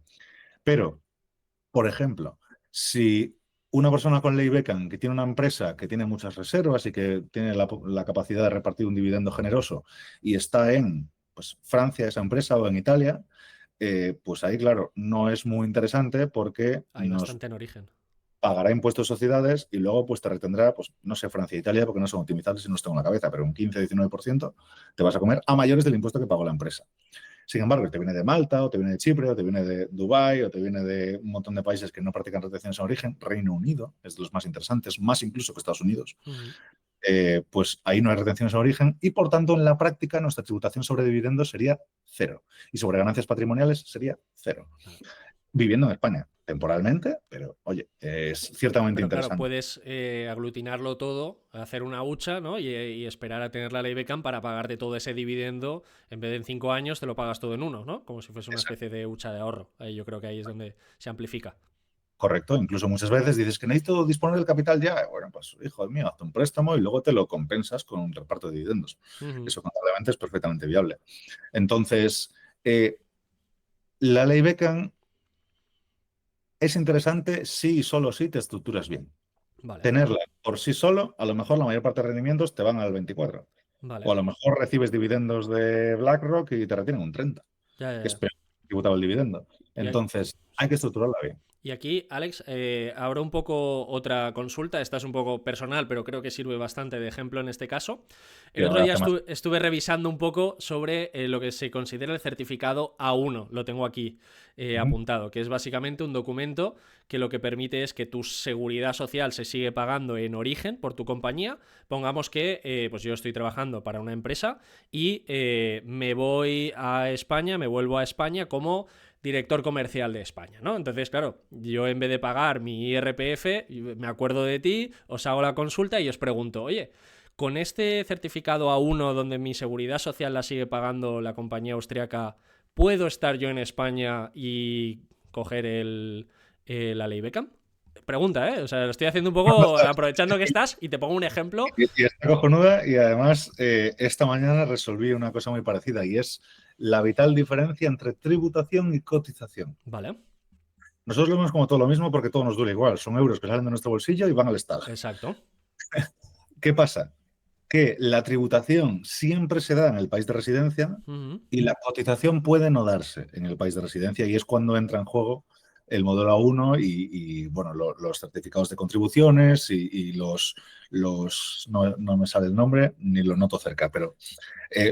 Pero, por ejemplo, si una persona con ley Beckham que tiene una empresa que tiene muchas reservas y que tiene la capacidad de repartir un dividendo generoso y está en pues, Francia, esa empresa, o en Italia, pues ahí, claro, no es muy interesante porque Hay nos bastante en origen. pagará impuestos de sociedades y luego pues te retendrá, pues no sé, Francia e Italia, porque no son optimizables y no los tengo en la cabeza, pero un 15-19% te vas a comer a mayores del impuesto que pagó la empresa. Sin embargo, te viene de Malta, o te viene de Chipre, o te viene de Dubái, o te viene de un montón de países que no practican retenciones en origen. Reino Unido es de los más interesantes, más incluso que Estados Unidos. Ujú. Pues ahí no hay retenciones en origen y, por tanto, en la práctica nuestra tributación sobre dividendos sería cero y sobre ganancias patrimoniales sería cero. Vale. Viviendo en España temporalmente, pero oye, es ciertamente Pero claro, interesante. puedes aglutinarlo todo, hacer una hucha, ¿no? Y esperar a tener la ley Beckham para pagarte todo ese dividendo. En vez de en 5 años, te lo pagas todo en uno, ¿no? Como si fuese una Exacto. especie de hucha de ahorro. Ahí yo creo que ahí es donde se amplifica. Correcto, incluso muchas veces dices que necesito disponer del capital ya. Bueno, pues hijo mío, hazte un préstamo y luego te lo compensas con un reparto de dividendos. Ujú. Eso contablemente es perfectamente viable. Entonces, la ley Beckham es interesante si y solo si te estructuras bien. Vale, Tenerla por sí solo, a lo mejor la mayor parte de rendimientos te van al 24. O vale. a lo mejor recibes dividendos de BlackRock y te retienen un 30, Ya, ya, que es ya. peor tributado el dividendo. Y, hay- Entonces, hay que estructurarla bien. y aquí, Alex, abro un poco otra consulta. Esta es un poco personal, pero creo que sirve bastante de ejemplo en este caso. El Que otro día hace más. estuve revisando un poco sobre lo que se considera el certificado A1. Lo tengo aquí Ujú. apuntado, que es básicamente un documento que lo que permite es que tu seguridad social se sigue pagando en origen por tu compañía. Pongamos que pues yo estoy trabajando para una empresa y me voy a España, me vuelvo a España como director comercial de España, ¿no? Entonces, claro, yo en vez de pagar mi IRPF, me acuerdo de ti, os hago la consulta y os pregunto, oye, con este certificado A1 donde mi seguridad social la sigue pagando la compañía austriaca, ¿puedo estar yo en España y coger la ley Beckham? Pregunta, ¿eh? O sea, lo estoy haciendo un poco aprovechando que estás y te pongo un ejemplo. Y está cojonuda y además esta mañana resolví una cosa muy parecida y es la vital diferencia entre tributación y cotización. Vale. Nosotros lo vemos como todo lo mismo porque todo nos duele igual. Son euros que salen de nuestro bolsillo y van al Estado. Exacto. ¿Qué pasa? Que la tributación siempre se da en el país de residencia y la cotización puede no darse en el país de residencia y es cuando entra en juego el modelo A1 y bueno, los certificados de contribuciones y no me sale el nombre ni lo noto cerca, pero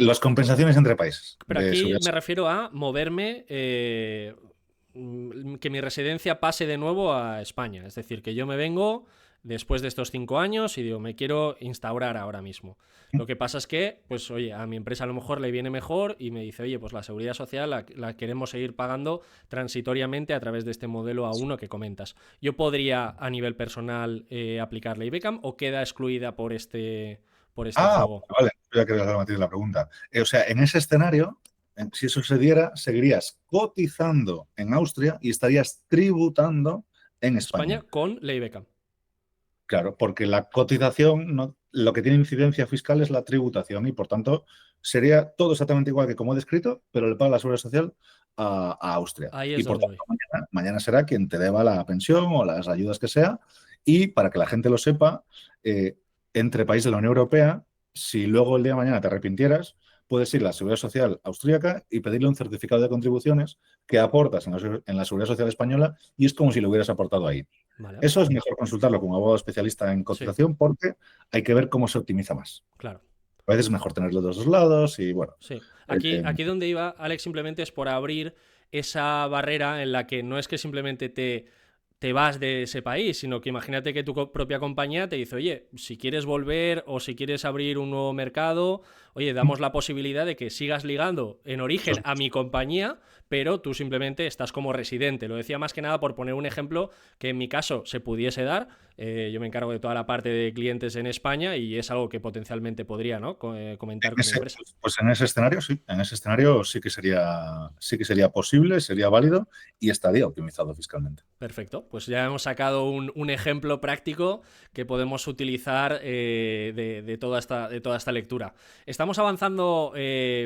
las compensaciones entre países. Pero aquí me refiero a moverme, que mi residencia pase de nuevo a España. Es decir, que yo me vengo después de estos 5 años y digo, me quiero instaurar ahora mismo. Lo que pasa es que, pues oye, a mi empresa a lo mejor le viene mejor y me dice, oye, pues la seguridad social la queremos seguir pagando transitoriamente a través de este modelo A1 que comentas. ¿Yo podría a nivel personal aplicar ley Beckham o queda excluida por este juego? Vale, ya que matriz la pregunta. O sea, en ese escenario, si eso se diera, seguirías cotizando en Austria y estarías tributando en España. Con ley Beckham. Claro, porque la cotización, lo que tiene incidencia fiscal es la tributación y por tanto sería todo exactamente igual que como he descrito, pero le paga la seguridad social a Austria. Ahí es y por donde tanto, voy. mañana será quien te deba la pensión o las ayudas que sea. Y para que la gente lo sepa, entre países de la Unión Europea, si luego el día de mañana te arrepintieras, puedes ir a la Seguridad Social austríaca y pedirle un certificado de contribuciones que aportas en la Seguridad Social española y es como si lo hubieras aportado ahí. Vale. Eso es mejor consultarlo con un abogado especialista en cotización porque hay que ver cómo se optimiza más. Claro. A veces es mejor tenerlo de los dos lados y bueno. Sí. Aquí donde iba, Alex, simplemente es por abrir esa barrera en la que no es que simplemente te vas de ese país, sino que imagínate que tu propia compañía te dice, oye, si quieres volver o si quieres abrir un nuevo mercado, oye, damos la posibilidad de que sigas ligando en origen a mi compañía, pero tú simplemente estás como residente. Lo decía más que nada por poner un ejemplo que en mi caso se pudiese dar. Yo me encargo de toda la parte de clientes en España y es algo que potencialmente podría, ¿no? Comentar con mi empresa. Pues en ese escenario sí, sí que sería posible, sería válido y estaría optimizado fiscalmente. Perfecto, pues ya hemos sacado un ejemplo práctico que podemos utilizar de toda esta lectura. Estamos avanzando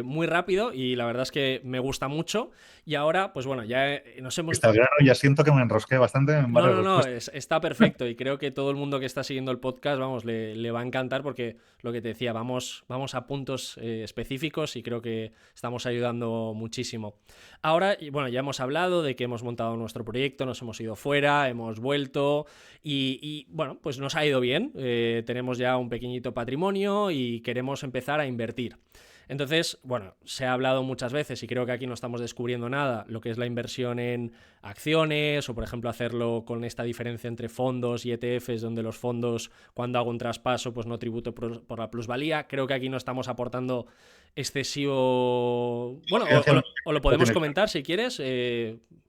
muy rápido y la verdad es que me gusta mucho y ahora, pues bueno, ya nos hemos... Está claro, ya siento que me enrosqué bastante en varias respuestas. Está perfecto y creo que todo el mundo que está siguiendo el podcast, vamos, le va a encantar porque lo que te decía, vamos a puntos específicos y creo que estamos ayudando muchísimo. Ahora, bueno, ya hemos hablado de que hemos montado nuestro proyecto, nos hemos ido fuera, hemos vuelto y bueno, pues nos ha ido bien. Tenemos ya un pequeñito patrimonio y queremos empezar a invertir. Entonces, bueno, se ha hablado muchas veces y creo que aquí no estamos descubriendo nada, lo que es la inversión en acciones o, por ejemplo, hacerlo con esta diferencia entre fondos y ETFs, donde los fondos, cuando hago un traspaso, pues no tributo por la plusvalía. Creo que aquí no estamos aportando excesivo... Bueno, o lo podemos comentar si quieres.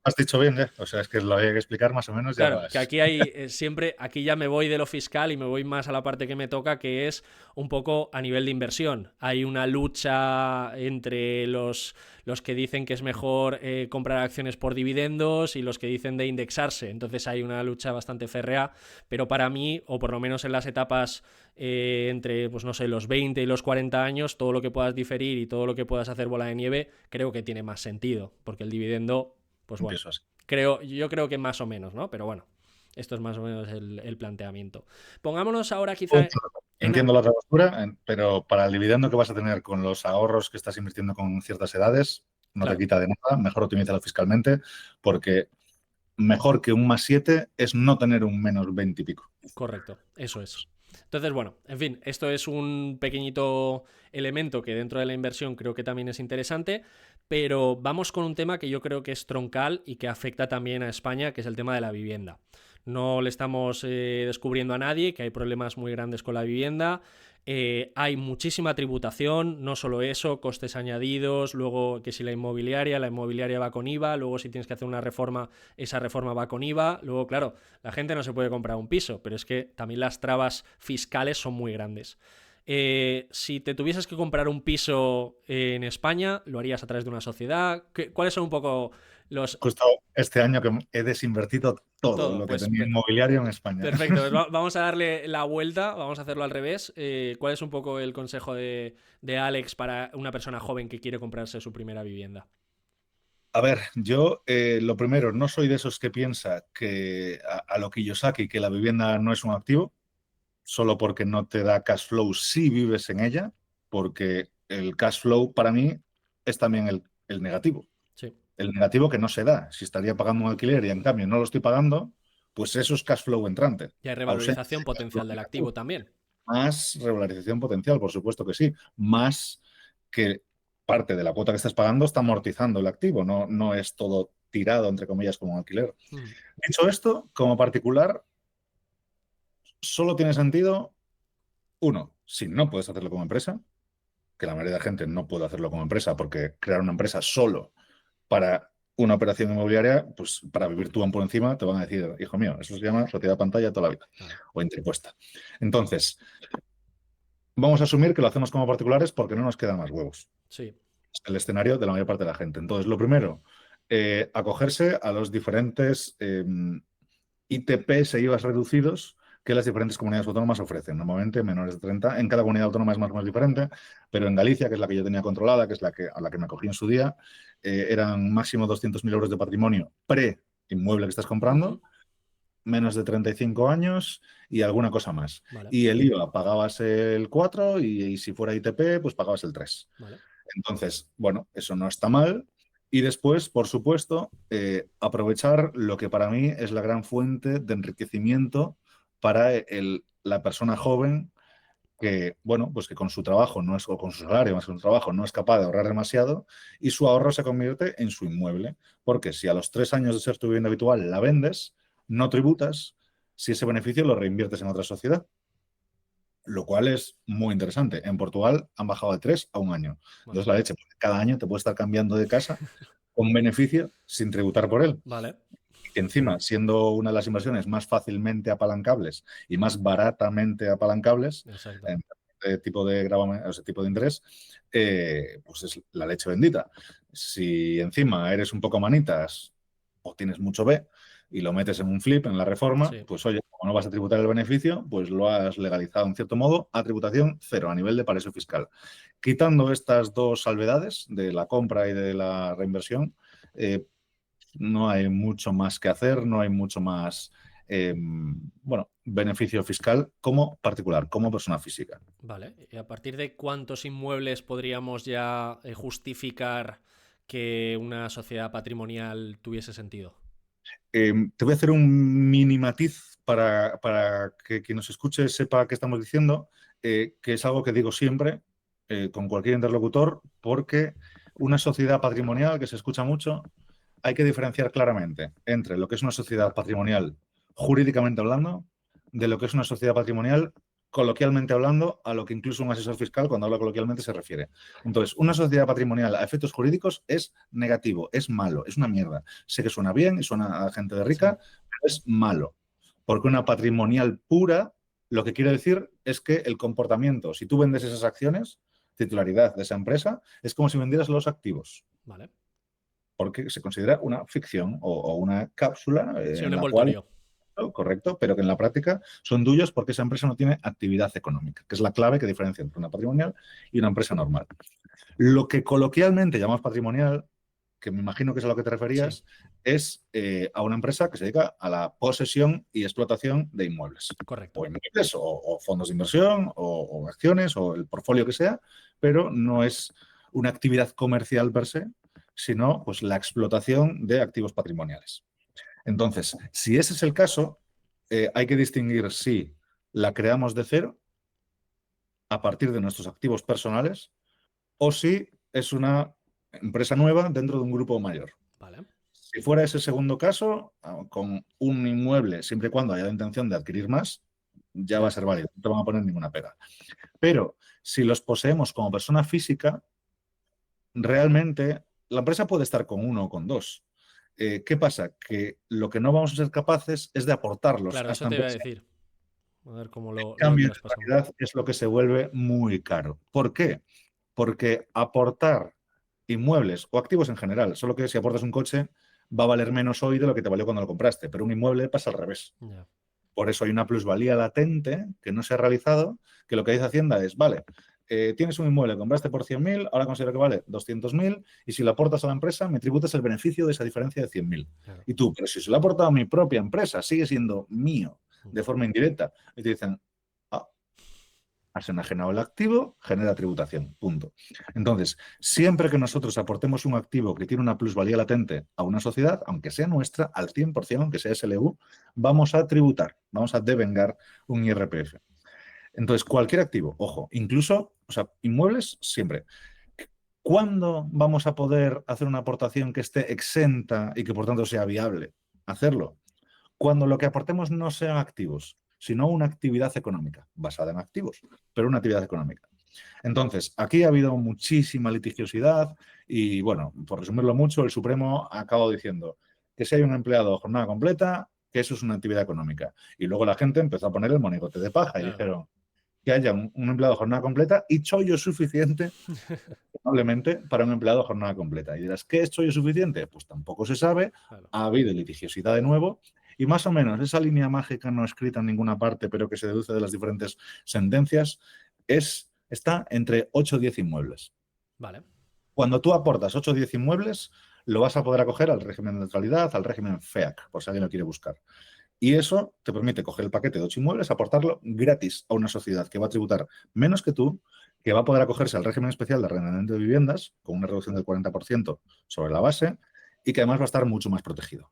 Has dicho bien, o sea, es que lo había que explicar más o menos. Claro, que aquí hay siempre, aquí ya me voy de lo fiscal y me voy más a la parte que me toca, que es un poco a nivel de inversión. Hay una lucha entre los que dicen que es mejor comprar acciones por dividendos y los que dicen de indexarse. Entonces hay una lucha bastante férrea, pero para mí, o por lo menos en las etapas entre, pues no sé, los 20 y los 40 años, todo lo que puedas diferir y todo lo que puedas hacer bola de nieve, creo que tiene más sentido, porque el dividendo, pues bueno, yo creo que más o menos, ¿no? Pero bueno, esto es más o menos el planteamiento. Pongámonos ahora quizá... Entiendo la otra postura, pero para el dividendo que vas a tener con los ahorros que estás invirtiendo con ciertas edades, no te quita de nada, mejor optimízalo fiscalmente, porque mejor que un +7 es no tener un -20 y pico. Correcto, eso es. Entonces, bueno, en fin, esto es un pequeñito elemento que dentro de la inversión creo que también es interesante, pero vamos con un tema que yo creo que es troncal y que afecta también a España, que es el tema de la vivienda. No le estamos descubriendo a nadie que hay problemas muy grandes con la vivienda. Hay muchísima tributación, no solo eso, costes añadidos, luego que si la inmobiliaria va con IVA, luego si tienes que hacer una reforma, esa reforma va con IVA, luego claro, la gente no se puede comprar un piso, pero es que también las trabas fiscales son muy grandes. Si te tuvieses que comprar un piso en España, ¿lo harías a través de una sociedad? ¿Cuáles son un poco Los, Justo este año que he desinvertido todo todo, lo que pues tenía inmobiliario en España. perfecto. Pues vamos a darle la vuelta, vamos a hacerlo al revés. ¿Cuál es un poco el consejo de Alex para una persona joven que quiere comprarse su primera vivienda? A ver, yo lo primero, no soy de esos que piensa que a lo Kiyosaki, que la vivienda no es un activo, solo porque no te da cash flow si vives en ella, porque el cash flow para mí es también el negativo. Sí. El negativo que no se da. Si estaría pagando un alquiler y en cambio no lo estoy pagando, pues eso es cash flow entrante. Y hay Ausencia revalorización de cash flow potencial del activo negativo. también. Más regularización potencial, por supuesto que sí. Más que parte de la cuota que estás pagando está amortizando el activo, no es todo tirado, entre comillas, como un alquiler. Mm. Dicho esto, como particular, solo tiene sentido, uno, si no puedes hacerlo como empresa, que la mayoría de la gente no puede hacerlo como empresa, porque crear una empresa solo para una operación inmobiliaria, pues para vivir tú por encima, te van a decir, hijo mío, eso se llama sociedad pantalla toda la vida, Claro. o interpuesta. Entonces, vamos a asumir que lo hacemos como particulares porque no nos quedan más huevos. Sí. Es el escenario de la mayor parte de la gente. Entonces, lo primero, acogerse a los diferentes ITPs e IVAs reducidos que las diferentes comunidades autónomas ofrecen. Normalmente menores de 30. En cada comunidad autónoma es más o menos diferente, pero en Galicia, que es la que yo tenía controlada, que es a la que me acogí en su día, eran máximo 200.000 euros de patrimonio pre-inmueble que estás comprando, menos de 35 años y alguna cosa más. Vale. Y el IVA pagabas el 4 y si fuera ITP, pues pagabas el 3. Vale. Entonces, bueno, eso no está mal. Y después, por supuesto, aprovechar lo que para mí es la gran fuente de enriquecimiento para la persona joven que, bueno, pues que con su trabajo no es, o con su salario más que con su trabajo no es capaz de ahorrar demasiado y su ahorro se convierte en su inmueble. Porque si a los 3 años de ser tu vivienda habitual la vendes, no tributas, si ese beneficio lo reinviertes en otra sociedad, lo cual es muy interesante. En Portugal han bajado de 3 a 1 año. Vale. Entonces la leche, porque cada año te puede estar cambiando de casa con beneficio sin tributar por él. Vale. Y encima, siendo una de las inversiones más fácilmente apalancables y más baratamente apalancables, Exacto. en este tipo de gravamen, ese tipo de interés, pues es la leche bendita. Si encima eres un poco manitas o tienes mucho B y lo metes en un flip, en la reforma, Sí. pues oye, como no vas a tributar el beneficio, pues lo has legalizado en cierto modo a tributación cero, a nivel de paraíso fiscal. Quitando estas dos salvedades de la compra y de la reinversión, no hay mucho más que hacer, no hay mucho más, bueno, beneficio fiscal como particular, como persona física. Vale. ¿Y a partir de cuántos inmuebles podríamos ya justificar que una sociedad patrimonial tuviese sentido? Te voy a hacer un mini matiz para que quien nos escuche sepa qué estamos diciendo, que es algo que digo siempre con cualquier interlocutor, porque una sociedad patrimonial, que se escucha mucho, hay que diferenciar claramente entre lo que es una sociedad patrimonial jurídicamente hablando, de lo que es una sociedad patrimonial coloquialmente hablando, a lo que incluso un asesor fiscal cuando habla coloquialmente se refiere. Entonces, una sociedad patrimonial a efectos jurídicos es negativo, es malo, es una mierda. Sé que suena bien y suena a gente de rica, Sí. pero es malo. Porque una patrimonial pura, lo que quiere decir es que el comportamiento, si tú vendes esas acciones, titularidad de esa empresa, es como si vendieras los activos, Vale. porque se considera una ficción o una cápsula Sí, un en la cual, envoltorio. correcto, pero que en la práctica son tuyos porque esa empresa no tiene actividad económica, que es la clave que diferencia entre una patrimonial y una empresa normal. Lo que coloquialmente llamamos patrimonial, que me imagino que es a lo que te Sí. referías, es a una empresa que se dedica a la posesión y explotación de inmuebles. O Correcto. inmuebles, o fondos de inversión, o acciones, o el portfolio que sea, pero no es una actividad comercial per se, sino pues la explotación de activos patrimoniales. Entonces, si ese es el caso, hay que distinguir si la creamos de cero a partir de nuestros activos personales o si es una empresa nueva dentro de un grupo mayor. Vale. Si fuera ese segundo caso, con un inmueble, siempre y cuando haya la intención de adquirir más, ya va a ser válido, no te van a poner ninguna pega. Pero si los poseemos como persona física, realmente la empresa puede estar con uno o con dos. ¿Qué pasa? Que lo que no vamos a ser capaces es de aportarlos Claro, a eso esta te iba a empresa. decir. A ver cómo En lo cambio, en traspasamos. realidad es lo que se vuelve muy caro. ¿Por qué? Porque aportar inmuebles o activos en general, solo que si aportas un coche, va a valer menos hoy de lo que te valió cuando lo compraste, pero un inmueble pasa al revés. Ya. Por eso hay una plusvalía latente que no se ha realizado, que lo que dice Hacienda es, vale, tienes un inmueble, compraste por 100.000, ahora considero que vale 200.000 y si lo aportas a la empresa me tributas el beneficio de esa diferencia de 100.000. Claro. Y tú, pero si se lo ha aportado a mi propia empresa, sigue siendo mío de forma indirecta. Y te dicen, ah, has enajenado el activo, genera tributación, punto. Entonces, siempre que nosotros aportemos un activo que tiene una plusvalía latente a una sociedad, aunque sea nuestra, al 100%, aunque sea SLU, vamos a tributar, vamos a devengar un IRPF. Entonces, cualquier activo, ojo, incluso, o sea, inmuebles, siempre. ¿Cuándo vamos a poder hacer una aportación que esté exenta y que por tanto sea viable hacerlo? Cuando lo que aportemos no sean activos, sino una actividad económica, basada en activos, pero una actividad económica. Entonces, aquí ha habido muchísima litigiosidad y, bueno, por resumirlo mucho, el Supremo ha acabado diciendo que si hay un empleado a jornada completa, que eso es una actividad económica. Y luego la gente empezó a poner el monigote de paja y dijeron que haya un empleado a jornada completa y chollo suficiente probablemente para un empleado a jornada completa. Y dirás, ¿qué es chollo suficiente? Pues tampoco se sabe, Claro. ha habido litigiosidad de nuevo y más o menos esa línea mágica no escrita en ninguna parte, pero que se deduce de las diferentes sentencias, está entre 8 o 10 inmuebles. Vale. Cuando tú aportas 8 o 10 inmuebles, lo vas a poder acoger al régimen de neutralidad, al régimen FEAC, por si alguien lo quiere buscar. Y eso te permite coger el paquete de 8 inmuebles, aportarlo gratis a una sociedad que va a tributar menos que tú, que va a poder acogerse al régimen especial de arrendamiento de viviendas, con una reducción del 40% sobre la base, y que además va a estar mucho más protegido.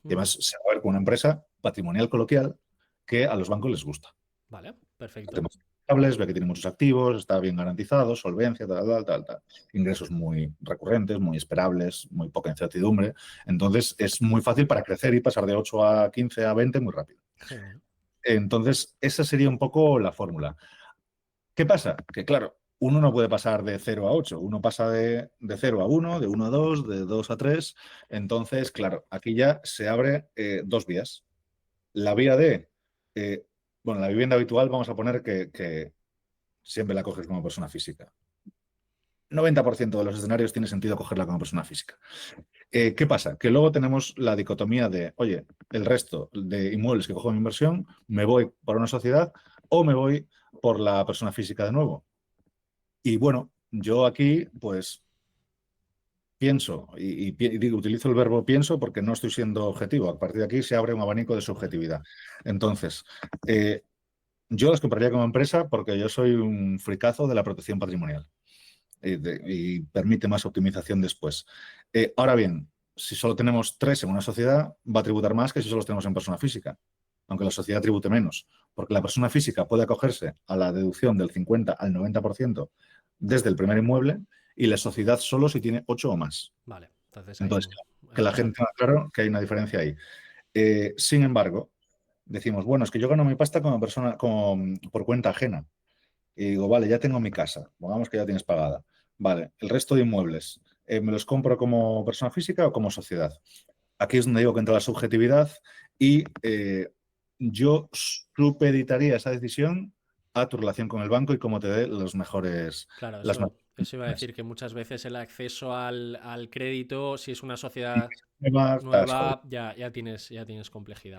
Y además se va a ver con una empresa patrimonial coloquial que a los bancos les gusta. Vale, perfecto. Temas estables, ve que tiene muchos activos, está bien garantizado, solvencia, tal. Ingresos muy recurrentes, muy esperables, muy poca incertidumbre. Entonces es muy fácil para crecer y pasar de 8 a 15 a 20 muy rápido. Genial. Entonces, esa sería un poco la fórmula. ¿Qué pasa? Que claro, uno no puede pasar de 0 a 8, uno pasa de 0 a 1, de 1 a 2, de 2 a 3. Entonces, claro, aquí ya se abre dos vías. La vía de, bueno, la vivienda habitual vamos a poner que siempre la coges como persona física. 90% de los escenarios tiene sentido cogerla como persona física. ¿Qué pasa? Que luego tenemos la dicotomía de, oye, el resto de inmuebles que cojo en inversión, me voy por una sociedad o me voy por la persona física de nuevo. Y bueno, yo aquí, pues, pienso, y digo, utilizo el verbo pienso porque no estoy siendo objetivo. A partir de aquí se abre un abanico de subjetividad. Entonces, yo las compraría como empresa porque yo soy un fricazo de la protección patrimonial y permite más optimización después. Ahora bien, si solo tenemos 3 en una sociedad, va a tributar más que si solo tenemos en persona física, aunque la sociedad tribute menos, porque la persona física puede acogerse a la deducción del 50 al 90% desde el primer inmueble y la sociedad solo si tiene 8 o más. Vale, entonces Entonces, hay que la mucha... gente tenga claro que hay una diferencia ahí. Sin embargo, decimos, bueno, es que yo gano mi pasta como persona, por cuenta ajena. Y digo, vale, ya tengo mi casa, pongamos que ya tienes pagada. Vale, el resto de inmuebles, ¿me los compro como persona física o como sociedad? Aquí es donde digo que entra la subjetividad y yo supeditaría esa decisión a tu relación con el banco y cómo te dé los mejores... Claro, Las eso iba a decir que muchas veces el acceso al crédito, si es una sociedad estás jodido. nueva, ya tienes complejidad.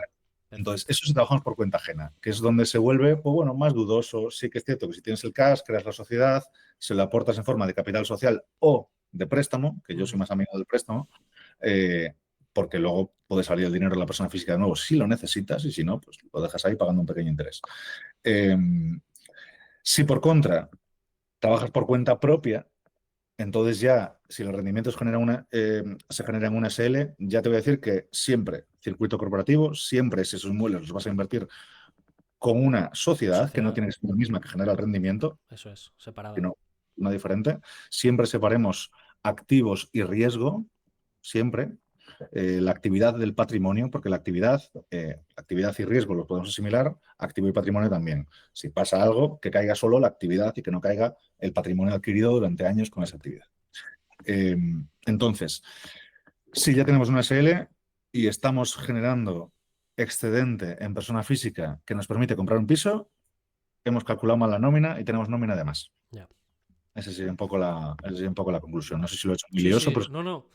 Entonces, Perfecto. eso si trabajamos por cuenta ajena, que es donde se vuelve, pues bueno, más dudoso. Sí que es cierto que si tienes el cash, creas la sociedad, se lo aportas en forma de capital social o de préstamo, que yo soy más amigo del préstamo, porque luego puede salir el dinero de la persona física de nuevo si lo necesitas y si no, pues lo dejas ahí pagando un pequeño interés. Si por contra trabajas por cuenta propia, entonces ya, si los rendimientos se generan en una SL, ya te voy a decir que siempre, circuito corporativo, siempre si esos inmuebles los vas a invertir con una sociedad que no Sociedad, tiene que ser la misma que genera el rendimiento, eso es, separada. sino una diferente. Siempre separemos activos y riesgo, siempre. La actividad del patrimonio, porque la actividad y riesgo lo podemos asimilar, activo y patrimonio también. Si pasa algo, que caiga solo la actividad y que no caiga el patrimonio adquirido durante años con esa actividad. Entonces, si ya tenemos una SL y estamos generando excedente en persona física que nos permite comprar un piso, hemos calculado mal la nómina y tenemos nómina de más. Ya. Esa sería un poco la conclusión. No sé si lo he hecho muy Sí, lioso, sí, pero no.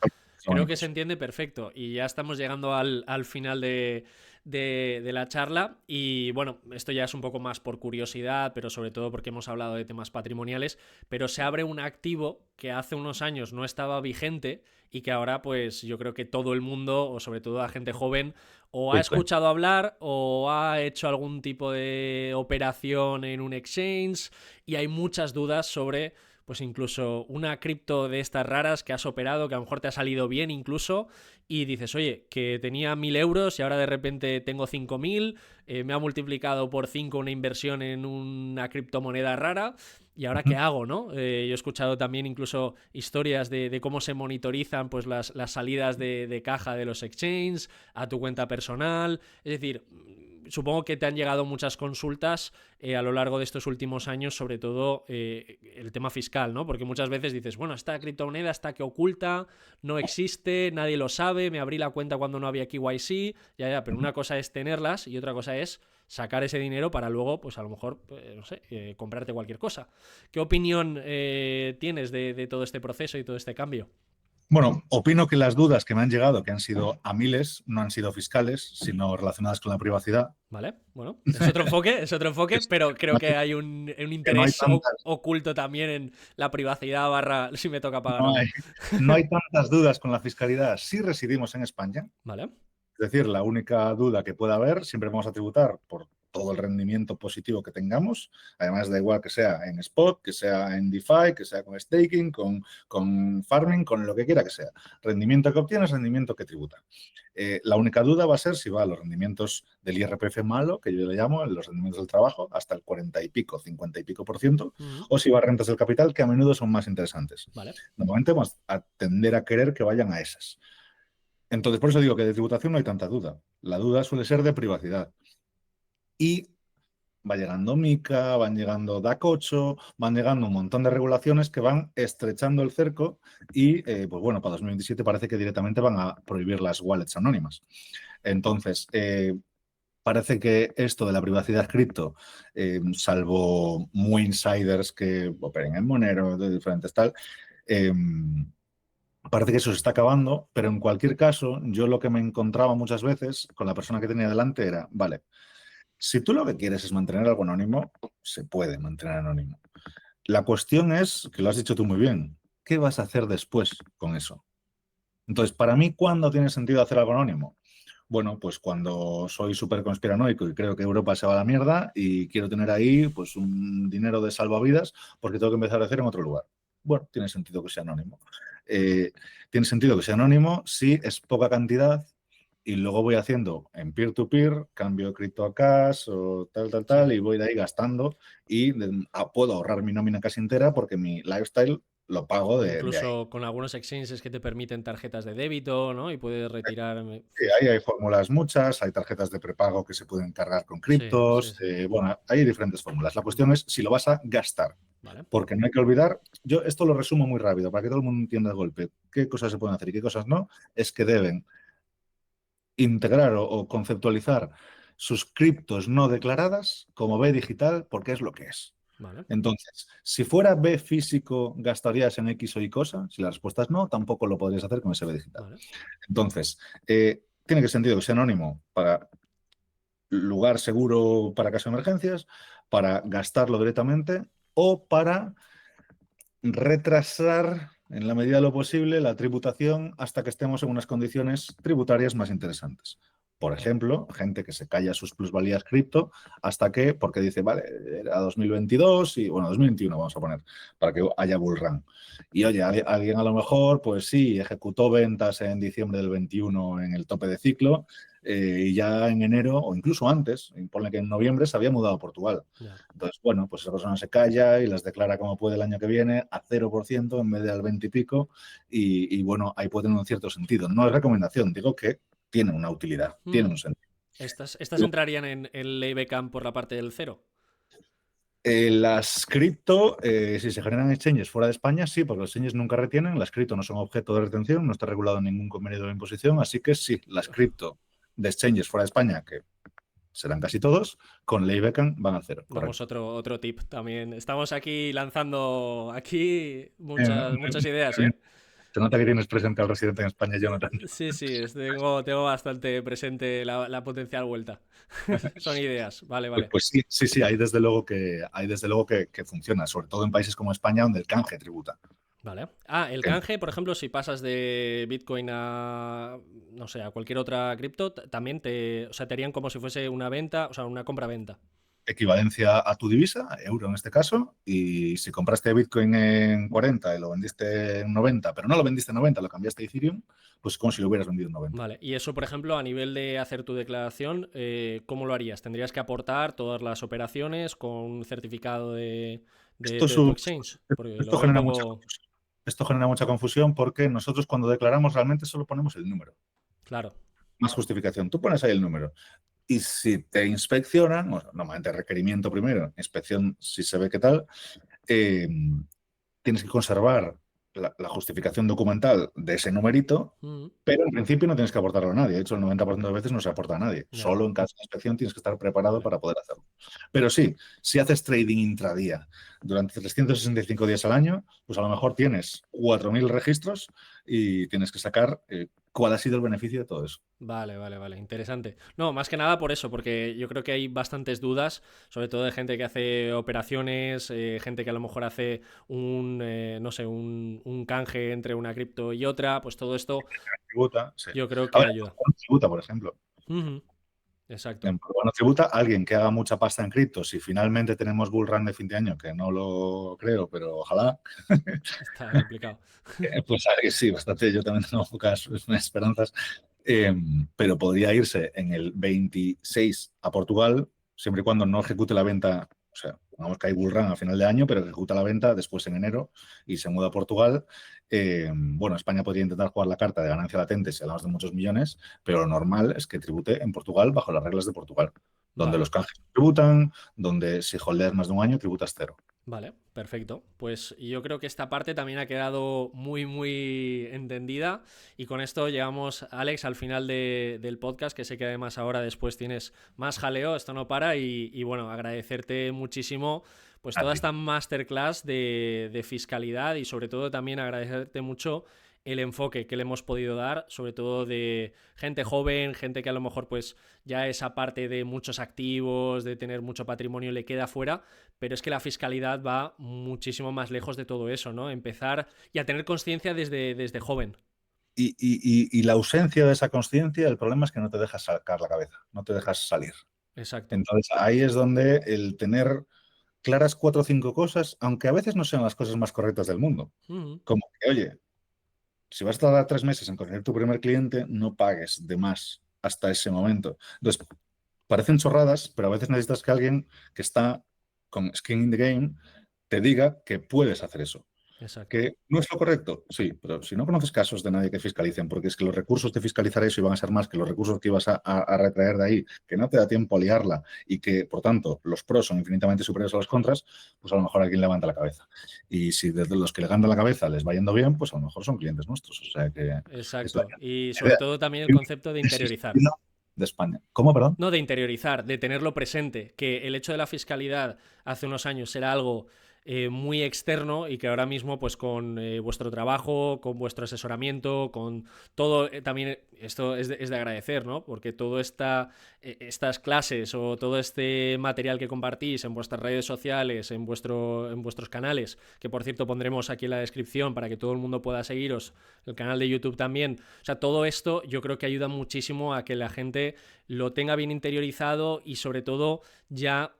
creo que se entiende perfecto. Y ya estamos llegando al final de la charla. Y bueno, esto ya es un poco más por curiosidad, pero sobre todo porque hemos hablado de temas patrimoniales. Pero se abre un activo que hace unos años no estaba vigente y que ahora, pues yo creo que todo el mundo, o sobre todo la gente joven, o ha Bitcoin. escuchado hablar o ha hecho algún tipo de operación en un exchange. Y hay muchas dudas sobre, pues incluso una cripto de estas raras que has operado, que a lo mejor te ha salido bien incluso, y dices, oye, que tenía 1.000 euros y ahora de repente tengo 5.000, me ha multiplicado por 5 una inversión en una criptomoneda rara, ¿y ahora qué Ujú. hago, no? Yo he escuchado también incluso historias de cómo se monitorizan pues las salidas de caja de los exchanges a tu cuenta personal, es decir, supongo que te han llegado muchas consultas a lo largo de estos últimos años, sobre todo el tema fiscal, ¿no? Porque muchas veces dices, bueno, esta criptomoneda está que oculta, no existe, nadie lo sabe, me abrí la cuenta cuando no había KYC, ya, pero una cosa es tenerlas y otra cosa es sacar ese dinero para luego, pues a lo mejor, pues, no sé, comprarte cualquier cosa. ¿Qué opinión tienes de todo este proceso y todo este cambio? Bueno, opino que las dudas que me han llegado, que han sido a miles, no han sido fiscales, sino relacionadas con la privacidad. Vale, bueno, es otro enfoque, Es pero creo no que hay, hay un que no hay interés tantas, oculto también en la privacidad barra si me toca pagar o no hay, no. no hay tantas dudas con la fiscalidad si residimos en España. Vale, Es decir, la única duda que pueda haber, siempre vamos a tributar por todo el rendimiento positivo que tengamos. Además, da igual que sea en spot, que sea en DeFi, que sea con staking, con farming, con lo que quiera que sea. Rendimiento que obtienes, rendimiento que tributa. La única duda va a ser si va a los rendimientos del IRPF malo, que yo le llamo, los rendimientos del trabajo, hasta el 40 y pico, 50 y pico por ciento, o si va a rentas del capital, que a menudo son más interesantes. vale. Normalmente vamos a tender a querer que vayan a esas. Entonces, por eso digo que de tributación no hay tanta duda. La duda suele ser de privacidad. Y va llegando MiCA, van llegando DAC 8, van llegando un montón de regulaciones que van estrechando el cerco y, pues bueno, para 2027 parece que directamente van a prohibir las wallets anónimas. Entonces, parece que esto de la privacidad cripto, salvo muy insiders que operen en Monero, de diferentes tal, eh, parece que eso se está acabando, pero en cualquier caso, yo lo que me encontraba muchas veces con la persona que tenía delante era, vale, si tú lo que quieres es mantener algo anónimo, se puede mantener anónimo. La cuestión es, que lo has dicho tú muy bien, ¿qué vas a hacer después con eso? Entonces, para mí, ¿cuándo tiene sentido hacer algo anónimo? Bueno, pues cuando soy súper conspiranoico y creo que Europa se va a la mierda y quiero tener ahí pues un dinero de salvavidas porque tengo que empezar a hacer en otro lugar. Bueno, tiene sentido que sea anónimo. Eh, Tiene sentido que sea anónimo si es poca cantidad y luego voy haciendo en peer-to-peer, cambio cripto a cash o tal, Sí. y voy de ahí gastando y puedo ahorrar mi nómina casi entera porque mi lifestyle lo pago de ahí. Incluso con algunos exchanges que te permiten tarjetas de débito, ¿no? Y puedes retirar. Sí, ahí hay fórmulas muchas, hay tarjetas de prepago que se pueden cargar con Sí, sí, criptos, sí. bueno, hay diferentes fórmulas. La cuestión es si lo vas a gastar, Vale. porque no hay que olvidar, yo esto lo resumo muy rápido para que todo el mundo entienda de golpe qué cosas se pueden hacer y qué cosas no, es que deben integrar o conceptualizar sus criptos no declaradas como B digital porque es lo que es. Vale. Entonces, si fuera B físico, ¿gastarías en X o Y cosa? Si la respuesta es no, tampoco lo podrías hacer con ese B digital. Vale. Entonces, tiene que sentido que sea anónimo para lugar seguro para caso de emergencias, para gastarlo directamente o para retrasar en la medida de lo posible la tributación hasta que estemos en unas condiciones tributarias más interesantes. Por ejemplo, gente que se calla sus plusvalías cripto hasta que, porque dice, vale, era 2022 y, bueno, 2021 vamos a poner, para que haya bull run. Y oye, alguien a lo mejor, pues sí, ejecutó ventas en diciembre del 21 en el tope de ciclo y ya en enero, o incluso antes, ponle que en noviembre se había mudado a Portugal. Ya. Entonces, bueno, pues esa persona se calla y las declara como puede el año que viene a 0% en vez de al 20 y pico. Y bueno, ahí puede tener un cierto sentido. No es recomendación, digo que tiene una utilidad, tiene un sentido. Estas entrarían en el Layback por la parte del cero. Las cripto, si se generan exchanges fuera de España, sí, porque los exchanges nunca retienen, las cripto no son objeto de retención, no está regulado en ningún convenio de imposición, así que sí, las cripto de exchanges fuera de España, que serán casi todos, con Layback van a cero, Vamos, correcto. otro tip también. Estamos aquí lanzando aquí Eh, muchas ideas, muy ¿eh? Se nota que tienes presente al residente en España, Jonathan. Sí, sí, tengo bastante presente la potencial vuelta. Son ideas, vale, Pues, vale. pues sí, sí, sí, hay desde luego que funciona, sobre todo en países como España, donde el canje tributa. Vale. Ah, el Que canje, por ejemplo, si pasas de Bitcoin a, no sé, a cualquier otra cripto, también o sea, te harían como si fuese una venta, o sea, una compra-venta. equivalencia a tu divisa, euro en este caso, y si compraste Bitcoin en 40 y lo vendiste en 90, pero no lo vendiste en 90, lo cambiaste a Ethereum, pues como si lo hubieras vendido en 90. Vale, y eso, por ejemplo, a nivel de hacer tu declaración, ¿cómo lo harías? ¿Tendrías que aportar todas las operaciones con un certificado Esto, de tu exchange? Porque lo esto veo un genera mucha poco confusión. Esto genera mucha confusión porque nosotros cuando declaramos realmente solo ponemos el número, claro. más justificación. Tú pones ahí el número. Y si te inspeccionan, bueno, normalmente requerimiento primero, inspección si se ve qué tal, eh, tienes que conservar la justificación documental de ese numerito, Mm, pero en principio no tienes que aportarlo a nadie. De hecho, el 90% de veces no se aporta a nadie. ya, Solo en caso de inspección tienes que estar preparado vale. para poder hacerlo. Pero sí, si haces trading intradía durante 365 días al año, pues a lo mejor tienes 4.000 registros y tienes que sacar cuál ha sido el beneficio de todo eso. Vale, vale, vale, interesante. No, más que nada por eso, porque yo creo que hay bastantes dudas, sobre todo de gente que hace operaciones, gente que a lo mejor hace no sé, un canje entre una cripto y otra, pues todo esto Tributa, sí. yo creo A que ver, ayuda. tributa, por ejemplo. Ujú, exacto, En Portugal no tributa alguien que haga mucha pasta en cripto. Si finalmente tenemos bull run de fin de año, que no lo creo, pero ojalá, está complicado. pues alguien sí, bastante. Yo también tengo pocas esperanzas. Eh, pero podría irse en el 26 a Portugal, siempre y cuando no ejecute la venta. O sea, vamos que hay bull run a final de año, pero ejecuta la venta después en enero y se muda a Portugal. Bueno, España podría intentar jugar la carta de ganancia latente si hablamos de muchos millones, pero lo normal es que tribute en Portugal bajo las reglas de Portugal, donde Vale. los canjes tributan, donde si holdeas más de un año tributas cero. Vale, perfecto. Pues yo creo que esta parte también ha quedado muy, muy entendida. Y con esto llegamos, Alex, al final del podcast, que sé que además ahora después tienes más jaleo, esto no para. Y bueno, agradecerte muchísimo pues A toda ti. esta masterclass de fiscalidad y sobre todo también agradecerte mucho el enfoque que le hemos podido dar, sobre todo de gente joven, gente que a lo mejor pues ya esa parte de muchos activos, de tener mucho patrimonio le queda fuera, pero es que la fiscalidad va muchísimo más lejos de todo eso, ¿no? Empezar y a tener conciencia desde joven. Y la ausencia de esa conciencia, el problema es que no te dejas sacar la cabeza, no te dejas salir. Exacto. Entonces ahí es donde el tener claras 4 o 5 cosas, aunque a veces no sean las cosas más correctas del mundo, Uh-huh. como que, oye, si vas a tardar 3 meses en conseguir tu primer cliente, no pagues de más hasta ese momento. Entonces, parecen chorradas, pero a veces necesitas que alguien que está con skin in the game te diga que puedes hacer eso. Exacto. ¿Que no es lo correcto? Sí, pero si no conoces casos de nadie que fiscalicen, porque es que los recursos de fiscalizar eso iban a ser más que los recursos que ibas a retraer de ahí, que no te da tiempo a liarla y que, por tanto, los pros son infinitamente superiores a los contras, pues a lo mejor alguien levanta la cabeza. Y si desde los que levantan la cabeza les va yendo bien, pues a lo mejor son clientes nuestros. O sea que es la Exacto. Y sobre idea todo también el concepto de del interiorizar. sistema de España. ¿Cómo, perdón? No, de interiorizar, de tenerlo presente, que el hecho de la fiscalidad hace unos años era algo muy externo y que ahora mismo pues con vuestro trabajo, con vuestro asesoramiento, con todo, también esto es de agradecer, ¿no? Porque estas clases o todo este material que compartís en vuestras redes sociales, en vuestros canales, que por cierto pondremos aquí en la descripción para que todo el mundo pueda seguiros, el canal de YouTube también, o sea, todo esto yo creo que ayuda muchísimo a que la gente lo tenga bien interiorizado y sobre todo ya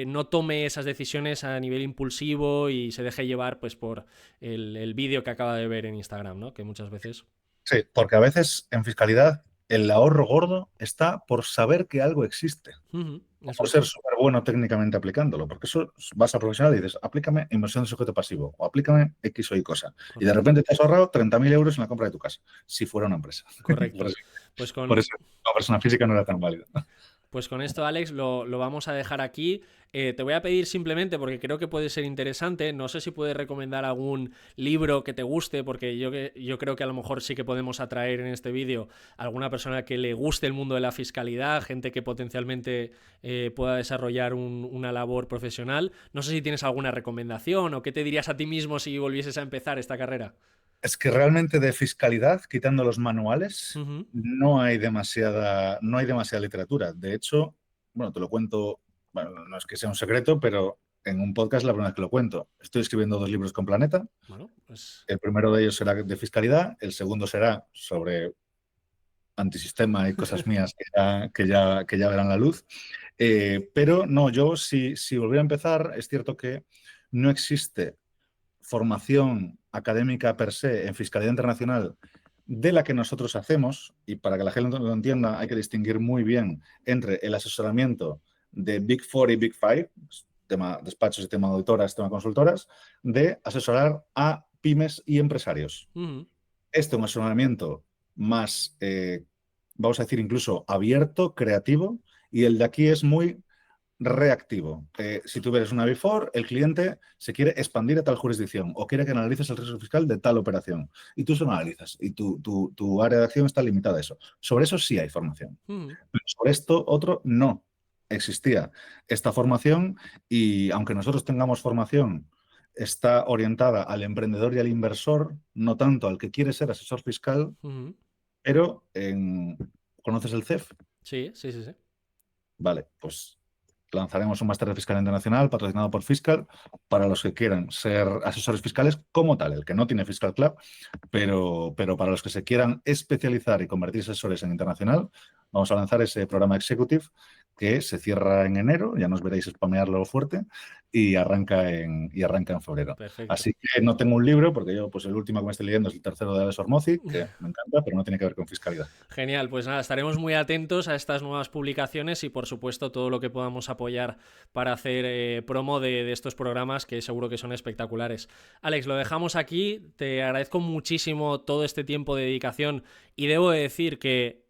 no tome esas decisiones a nivel impulsivo y se deje llevar pues por el vídeo que acaba de ver en Instagram, ¿no? Que muchas veces... Sí, porque a veces en fiscalidad el ahorro gordo está por saber que algo existe. Eso Por ser es, súper bueno técnicamente aplicándolo, porque eso vas a profesional y dices, aplícame inversión de sujeto pasivo o aplícame X o Y cosa. Y de correcto, repente te has ahorrado 30.000 euros en la compra de tu casa, si fuera una empresa. Por correcto. eso, Pues por con, eso la persona física no era tan válida. Pues con esto, Alex, lo vamos a dejar aquí. Te voy a pedir simplemente, porque creo que puede ser interesante, no sé si puedes recomendar algún libro que te guste, porque yo creo que a lo mejor sí que podemos atraer en este vídeo a alguna persona que le guste el mundo de la fiscalidad, gente que potencialmente pueda desarrollar una labor profesional. No sé si tienes alguna recomendación o qué te dirías a ti mismo si volvieses a empezar esta carrera. Es que realmente de fiscalidad, quitando los manuales, Ujú. no hay demasiada literatura. De hecho, bueno, te lo cuento, bueno, no es que sea un secreto, pero en un podcast es la primera vez que lo cuento. Estoy escribiendo 2 libros con Planeta. Bueno, pues El primero de ellos será de fiscalidad, el segundo será sobre antisistema y cosas mías que ya verán la luz. Pero no, yo si volviera a empezar, es cierto que no existe formación académica per se en fiscalidad internacional de la que nosotros hacemos, y para que la gente lo entienda hay que distinguir muy bien entre el asesoramiento de Big Four y Big Five, tema despachos y tema auditoras, tema consultoras, de asesorar a pymes y empresarios. ujú, Este es un asesoramiento más, vamos a decir, incluso abierto, creativo, y el de aquí es muy reactivo. Si tú eres una Big Four, el cliente se quiere expandir a tal jurisdicción o quiere que analices el riesgo fiscal de tal operación. Y tú se lo analizas y tu área de acción está limitada a eso. Sobre eso sí hay formación. ujú, Pero sobre esto otro no existía esta formación, y aunque nosotros tengamos formación, está orientada al emprendedor y al inversor, no tanto al que quiere ser asesor fiscal, ujú. pero ¿conoces el CEF? Sí, sí, sí, sí. Vale, pues lanzaremos un máster de fiscalidad internacional patrocinado por Fiscal para los que quieran ser asesores fiscales como tal, el que no tiene Fiscal Club, pero para los que se quieran especializar y convertirse asesores en internacional, vamos a lanzar ese programa Executive que se cierra en enero, ya nos veréis spamearlo fuerte, y arranca en febrero. Perfecto. Así que no tengo un libro, porque yo pues el último que me estoy leyendo es el tercero de Alex Hormozzi, que me encanta, pero no tiene que ver con fiscalidad. Genial, pues nada, estaremos muy atentos a estas nuevas publicaciones y por supuesto todo lo que podamos apoyar para hacer promo de estos programas que seguro que son espectaculares. Alex, lo dejamos aquí, te agradezco muchísimo todo este tiempo de dedicación y debo de decir que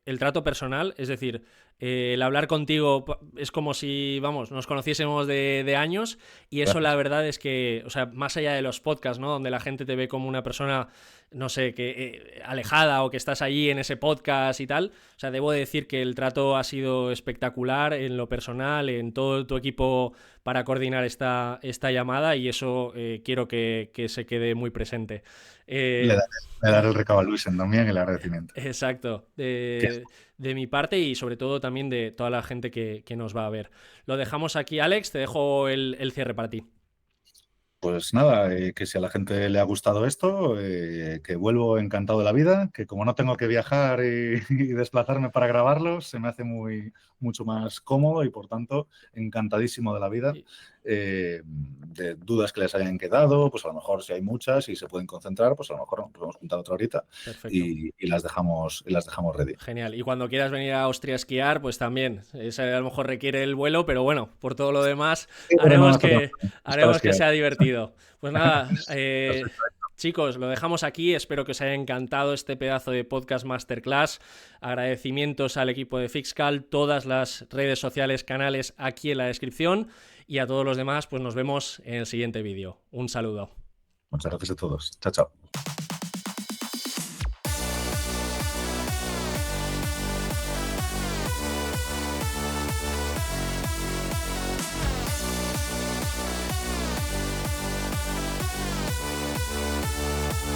el trato personal, es decir, el hablar contigo es como si, vamos, nos conociésemos de años y eso la Gracias. verdad es que, o sea, más allá de los podcasts, ¿no? Donde la gente te ve como una persona no sé, que alejada o que estás allí en ese podcast y tal. O sea, debo decir que el trato ha sido espectacular en lo personal, en todo tu equipo para coordinar esta llamada y eso quiero que se quede muy presente. Le Eh, daré, le daré el recado a Luis en también el agradecimiento. exacto, Que de mi parte y sobre todo también de toda la gente que nos va a ver. Lo dejamos aquí, Alex, te dejo el cierre para ti. Pues nada, que si a la gente le ha gustado esto, que vuelvo encantado de la vida, que como no tengo que viajar y desplazarme para grabarlo, se me hace mucho más cómodo y por tanto encantadísimo de la vida. De dudas que les hayan quedado, pues a lo mejor si hay muchas y se pueden concentrar, pues a lo mejor nos podemos juntar otra horita Perfecto. y las dejamos ready. Genial. Y cuando quieras venir a Austria a esquiar, pues también. Ese a lo mejor requiere el vuelo, pero bueno, por todo lo demás, Sí, pero no haremos hace falta, que, es para haremos que esquiar. sea divertido. Pues nada, Perfecto. chicos, lo dejamos aquí. Espero que os haya encantado este pedazo de podcast masterclass. Agradecimientos al equipo de Fixcal, todas las redes sociales, canales aquí en la descripción. Y a todos los demás, pues nos vemos en el siguiente vídeo. Un saludo. Muchas gracias a todos. Chao, chao.